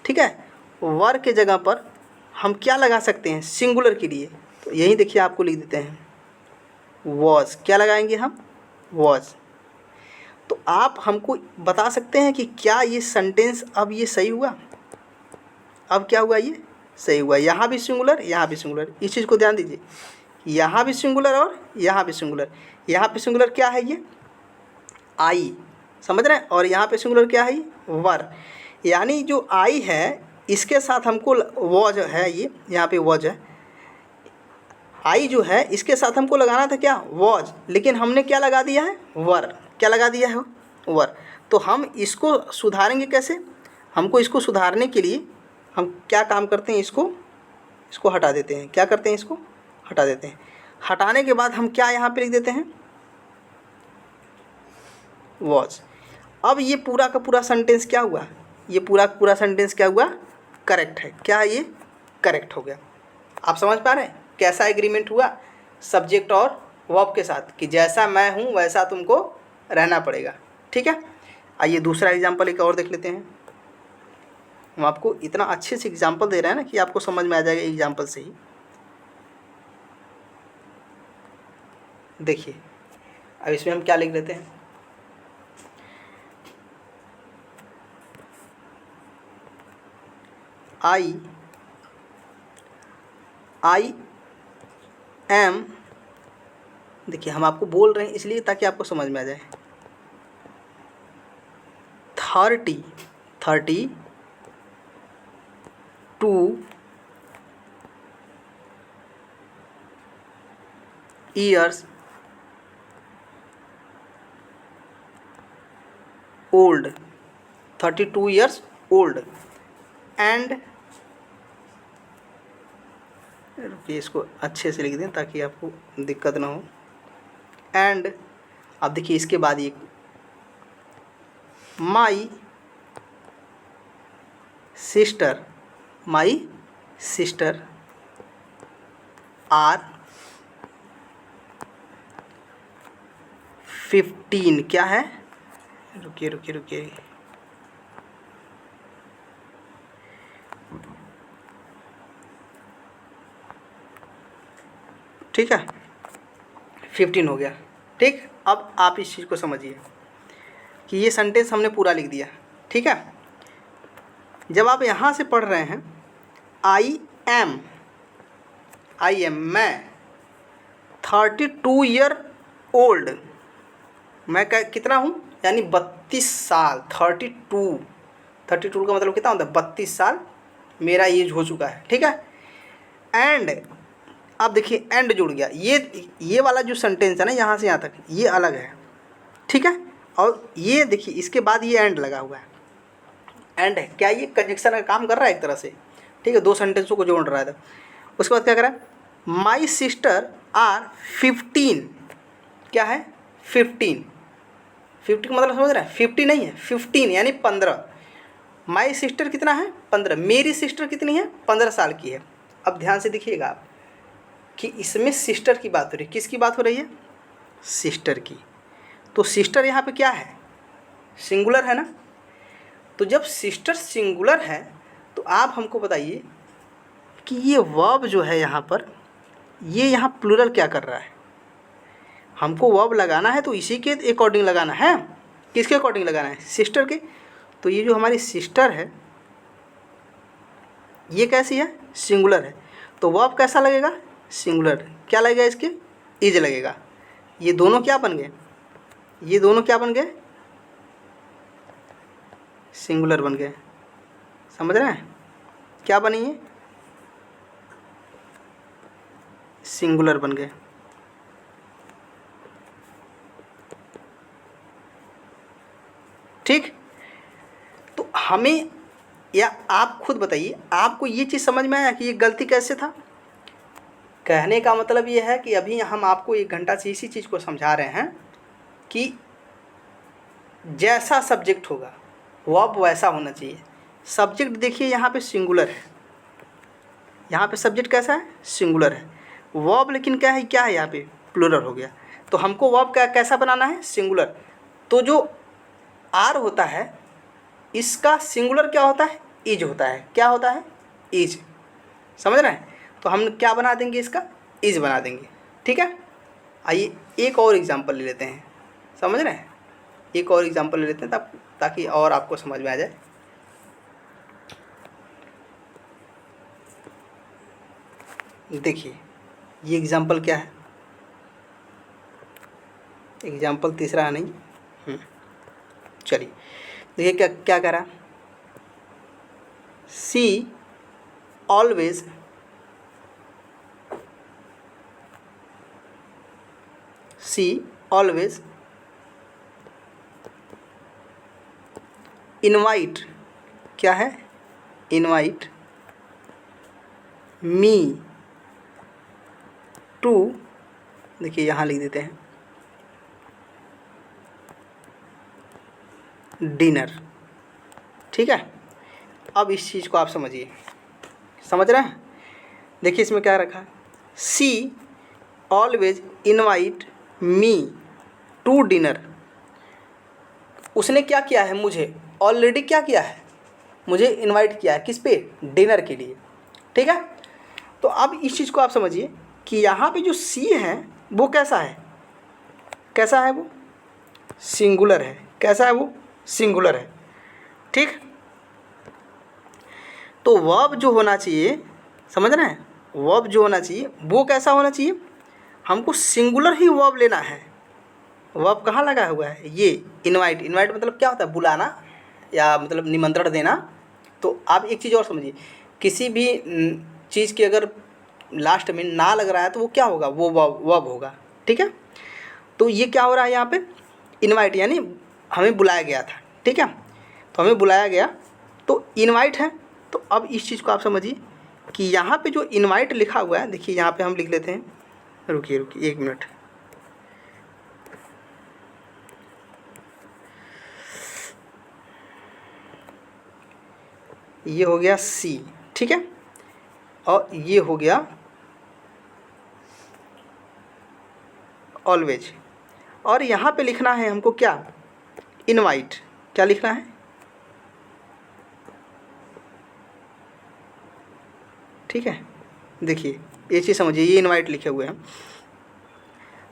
ठीक है, वर के जगह पर हम क्या लगा सकते हैं सिंगुलर के लिए? तो यही देखिए आपको लिख देते हैं वॉज। क्या लगाएंगे हम? वॉज। तो आप हमको बता सकते हैं कि क्या ये सेंटेंस अब ये सही हुआ? अब क्या हुआ? ये सही हुआ। यहाँ भी सिंगुलर, यहाँ भी सिंगुलर। इस चीज़ को ध्यान दीजिए, यहाँ भी सिंगुलर और यहाँ भी सिंगुलर। यहाँ पे सिंगुलर क्या है? ये आई, समझ रहे हैं। और यहाँ पे सिंगुलर क्या है? वर। यानी जो आई है इसके साथ हमको वॉज है, ये यहाँ पे वॉज है। आई जो है इसके साथ हमको लगाना था क्या? वॉज। लेकिन हमने क्या लगा दिया है? वर। क्या लगा दिया है? वर। तो हम इसको सुधारेंगे कैसे? हमको इसको सुधारने के लिए हम क्या काम करते हैं? इसको हटा देते हैं। क्या करते हैं? इसको हटा देते हैं। हटाने के बाद हम क्या यहाँ पे लिख देते हैं? वॉज। अब ये पूरा का पूरा सेंटेंस क्या हुआ? ये पूरा का पूरा सेंटेंस क्या हुआ? करेक्ट है। क्या है? ये करेक्ट हो गया। आप समझ पा रहे हैं कैसा एग्रीमेंट हुआ सब्जेक्ट और वर्ब के साथ, कि जैसा मैं हूँ वैसा तुमको रहना पड़ेगा। ठीक है, आइए दूसरा एग्जाम्पल एक और देख लेते हैं। हम आपको इतना अच्छे से एग्जाम्पल दे रहे हैं ना कि आपको समझ में आ जाएगा एग्जाम्पल से ही। देखिए अब इसमें हम क्या लिख लेते हैं? आई एम, देखिए हम आपको बोल रहे हैं इसलिए ताकि आपको समझ में आ जाए। 32 years old, 32 years old and, रुकिए इसको अच्छे से लिख दें ताकि आपको दिक्कत ना हो। एंड अब देखिए इसके बाद ये माई सिस्टर आर 15, क्या है, रुकिए ठीक है, 15 हो गया। ठीक, अब आप इस चीज़ को समझिए कि ये सेंटेंस हमने पूरा लिख दिया। ठीक है, जब आप यहाँ से पढ़ रहे हैं आई एम मैं 32 ईयर ओल्ड, मैं कितना हूँ, यानी 32 साल, 32 का मतलब कितना होता है, 32 साल मेरा एज हो चुका है। ठीक है, एंड अब देखिए एंड जुड़ गया, ये वाला जो सेंटेंस है ना यहाँ से यहाँ तक ये अलग है। ठीक है, और ये देखिए इसके बाद ये एंड लगा हुआ है, एंड है क्या, ये कंजक्शन का काम कर रहा है एक तरह से। ठीक है, दो सेंटेंसों को जोड़ रहा है। उसके बाद क्या करा, माई सिस्टर आर 15, क्या है 15 का मतलब समझ रहे हैं, 50 नहीं है 15 यानी 15। माई सिस्टर कितना है 15, मेरी सिस्टर कितनी है 15 साल की है। अब ध्यान से देखिएगा आप कि इसमें सिस्टर की बात हो रही है, किसकी बात हो रही है, सिस्टर की। तो सिस्टर यहाँ पे क्या है, सिंगुलर है ना। तो जब सिस्टर सिंगुलर है तो आप हमको बताइए कि ये वर्ब जो है यहाँ पर, ये यहाँ प्लूरल क्या कर रहा है। हमको वर्ब लगाना है तो इसी के अकॉर्डिंग लगाना है, किसके अकॉर्डिंग लगाना है, सिस्टर के। तो ये जो हमारी सिस्टर है ये कैसी है, सिंगुलर है। तो वर्ब कैसा लगेगा, सिंगुलर, क्या लगेगा इसके, इज लगेगा। ये दोनों क्या बन गए, ये दोनों क्या बन गए, सिंगुलर बन गए। समझ रहे हैं, क्या बनी है, सिंगुलर बन गए। ठीक, तो हमें, या आप खुद बताइए आपको ये चीज़ समझ में आया कि ये गलती कैसे था। कहने का मतलब ये है कि अभी हम आपको 1 घंटा से इसी चीज़ को समझा रहे हैं कि जैसा सब्जेक्ट होगा वर्ब वैसा होना चाहिए। सब्जेक्ट देखिए यहाँ पे सिंगुलर है, यहाँ पे सब्जेक्ट कैसा है, सिंगुलर है। वर्ब लेकिन क्या है यहाँ पे प्लूरल हो गया। तो हमको वर्ब कैसा बनाना है, सिंगुलर। तो जो आर होता है इसका सिंगुलर क्या होता है, इज होता है। क्या होता है, इज। समझ रहे हैं, तो हम क्या बना देंगे, इसका इज बना देंगे। ठीक है, आइए एक और एग्जांपल ले लेते हैं। समझ रहे हैं, एक और एग्जांपल ले लेते हैं ताकि और आपको समझ में आ जाए। देखिए ये एग्जांपल क्या है, एग्जांपल तीसरा है नहीं, चलिए देखिए क्या क्या कह रहा, सी ऑलवेज इनवाइट, क्या है, इनवाइट मी टू, देखिए यहाँ लिख देते हैं डिनर। ठीक है, अब इस चीज़ को आप समझिए, समझ रहे हैं। देखिए इसमें क्या रखा, she always invite me to dinner. उसने क्या किया है, मुझे ऑलरेडी क्या किया है, मुझे इनवाइट किया है, किस पे, डिनर के लिए। ठीक है, तो अब इस चीज़ को आप समझिए कि यहाँ पे जो सी है वो कैसा है, कैसा है, वो सिंगुलर है। कैसा है, वो सिंगुलर है। ठीक, तो वर्ब जो होना चाहिए, समझ रहे हैं, वर्ब जो होना चाहिए वो कैसा होना चाहिए, हमको सिंगुलर ही वर्ब लेना है। वर्ब कहाँ लगा हुआ है, ये इनवाइट। इनवाइट मतलब क्या होता है, बुलाना या मतलब निमंत्रण देना। तो आप एक चीज़ और समझिए, किसी भी चीज़ की अगर लास्ट में ना लग रहा है तो वो क्या होगा, वो वर्ब होगा। ठीक है, तो ये क्या हो रहा है यहाँ पे, इनवाइट, यानी हमें बुलाया गया था। ठीक है, तो हमें बुलाया गया तो इनवाइट है। तो अब इस चीज़ को आप समझिए कि यहाँ पे जो इनवाइट लिखा हुआ है, देखिए यहाँ पे हम लिख लेते हैं, रुकिए 1 मिनट, ये हो गया सी। ठीक है, और ये हो गया ऑलवेज। और यहाँ पे लिखना है हमको क्या, इनवाइट। क्या लिखना है, ठीक है, देखिए ये चीज़ समझिए, ये इनवाइट लिखे हुए हैं।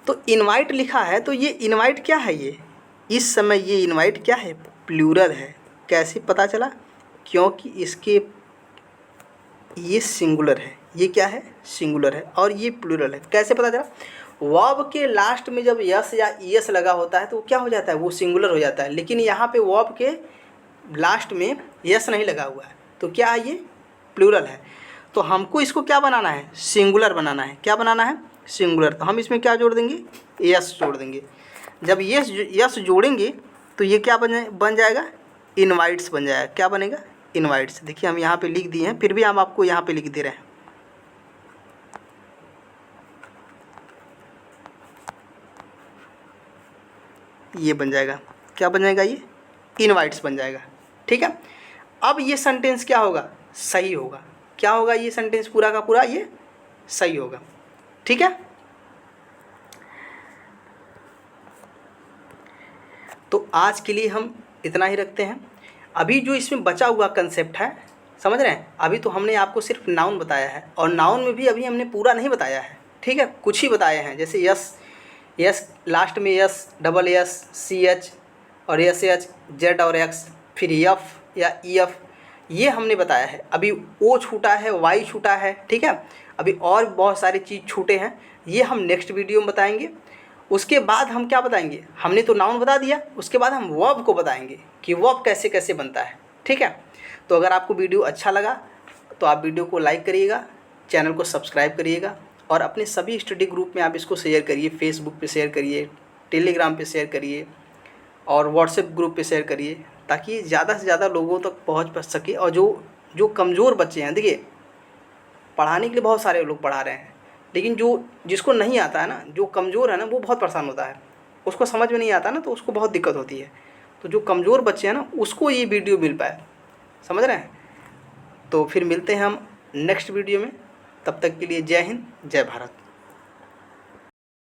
तो इनवाइट लिखा है तो ये इनवाइट क्या है, ये इस समय ये इनवाइट क्या है, प्लूरल है। कैसे पता चला, क्योंकि इसके ये सिंगुलर है, ये क्या है, सिंगुलर है, और ये प्लूरल है। कैसे पता चला, वर्ब के लास्ट में जब यस या ईएस लगा होता है तो वो क्या हो जाता है, वो सिंगुलर हो जाता है। लेकिन यहाँ पे वर्ब के लास्ट में यस नहीं लगा हुआ है तो क्या है, ये प्लूरल है। तो हमको इसको क्या बनाना है, सिंगुलर बनाना है। क्या बनाना है, सिंगुलर। तो हम इसमें क्या जोड़ देंगे, यस जोड़ देंगे। जब यस जोड़ेंगे तो ये क्या बन जाएगा, इनवाइट्स बन जाएगा। क्या बनेगा, इनवाइट्स। देखिए हम यहाँ पे लिख दिए हैं, फिर भी हम आपको यहाँ पे लिख दे रहे हैं। ये बन जाएगा, क्या बन जाएगा, ये इनवाइट्स बन जाएगा। ठीक है, अब ये सेंटेंस क्या होगा, सही होगा। क्या होगा, ये सेंटेंस पूरा का पूरा ये सही होगा। ठीक है, तो आज के लिए हम इतना ही रखते हैं। अभी जो इसमें बचा हुआ कंसेप्ट है, समझ रहे हैं, अभी तो हमने आपको सिर्फ नाउन बताया है, और नाउन में भी अभी हमने पूरा नहीं बताया है। ठीक है, कुछ ही बताए हैं, जैसे यस, यस लास्ट में S, double S, C H और एस एच, जेड और एक्स, फिर एफ या ई एफ, ये हमने बताया है। अभी ओ छूटा है, वाई छूटा है। ठीक है, अभी और बहुत सारी चीज़ छूटे हैं, ये हम नेक्स्ट वीडियो में बताएंगे। उसके बाद हम क्या बताएंगे, हमने तो नाउन बता दिया, उसके बाद हम वर्ब को बताएंगे कि वर्ब कैसे कैसे बनता है। ठीक है, तो अगर आपको वीडियो अच्छा लगा तो आप वीडियो को लाइक करिएगा, चैनल को सब्सक्राइब करिएगा, और अपने सभी स्टडी ग्रुप में आप इसको शेयर करिए। फेसबुक पे शेयर करिए, टेलीग्राम पे शेयर करिए, और व्हाट्सएप ग्रुप पे शेयर करिए, ताकि ज़्यादा से ज़्यादा लोगों तक पहुँच सके। और जो कमज़ोर बच्चे हैं, देखिए पढ़ाने के लिए बहुत सारे लोग पढ़ा रहे हैं, लेकिन जिसको नहीं आता है ना, जो कमज़ोर है ना, वो बहुत परेशान होता है। उसको समझ में नहीं आता ना, तो उसको बहुत दिक्कत होती है। तो जो कमज़ोर बच्चे हैं ना, उसको ये वीडियो मिल पाए, समझ रहे हैं। तो फिर मिलते हैं हम नेक्स्ट वीडियो में, तब तक के लिए जय हिंद, जय भारत।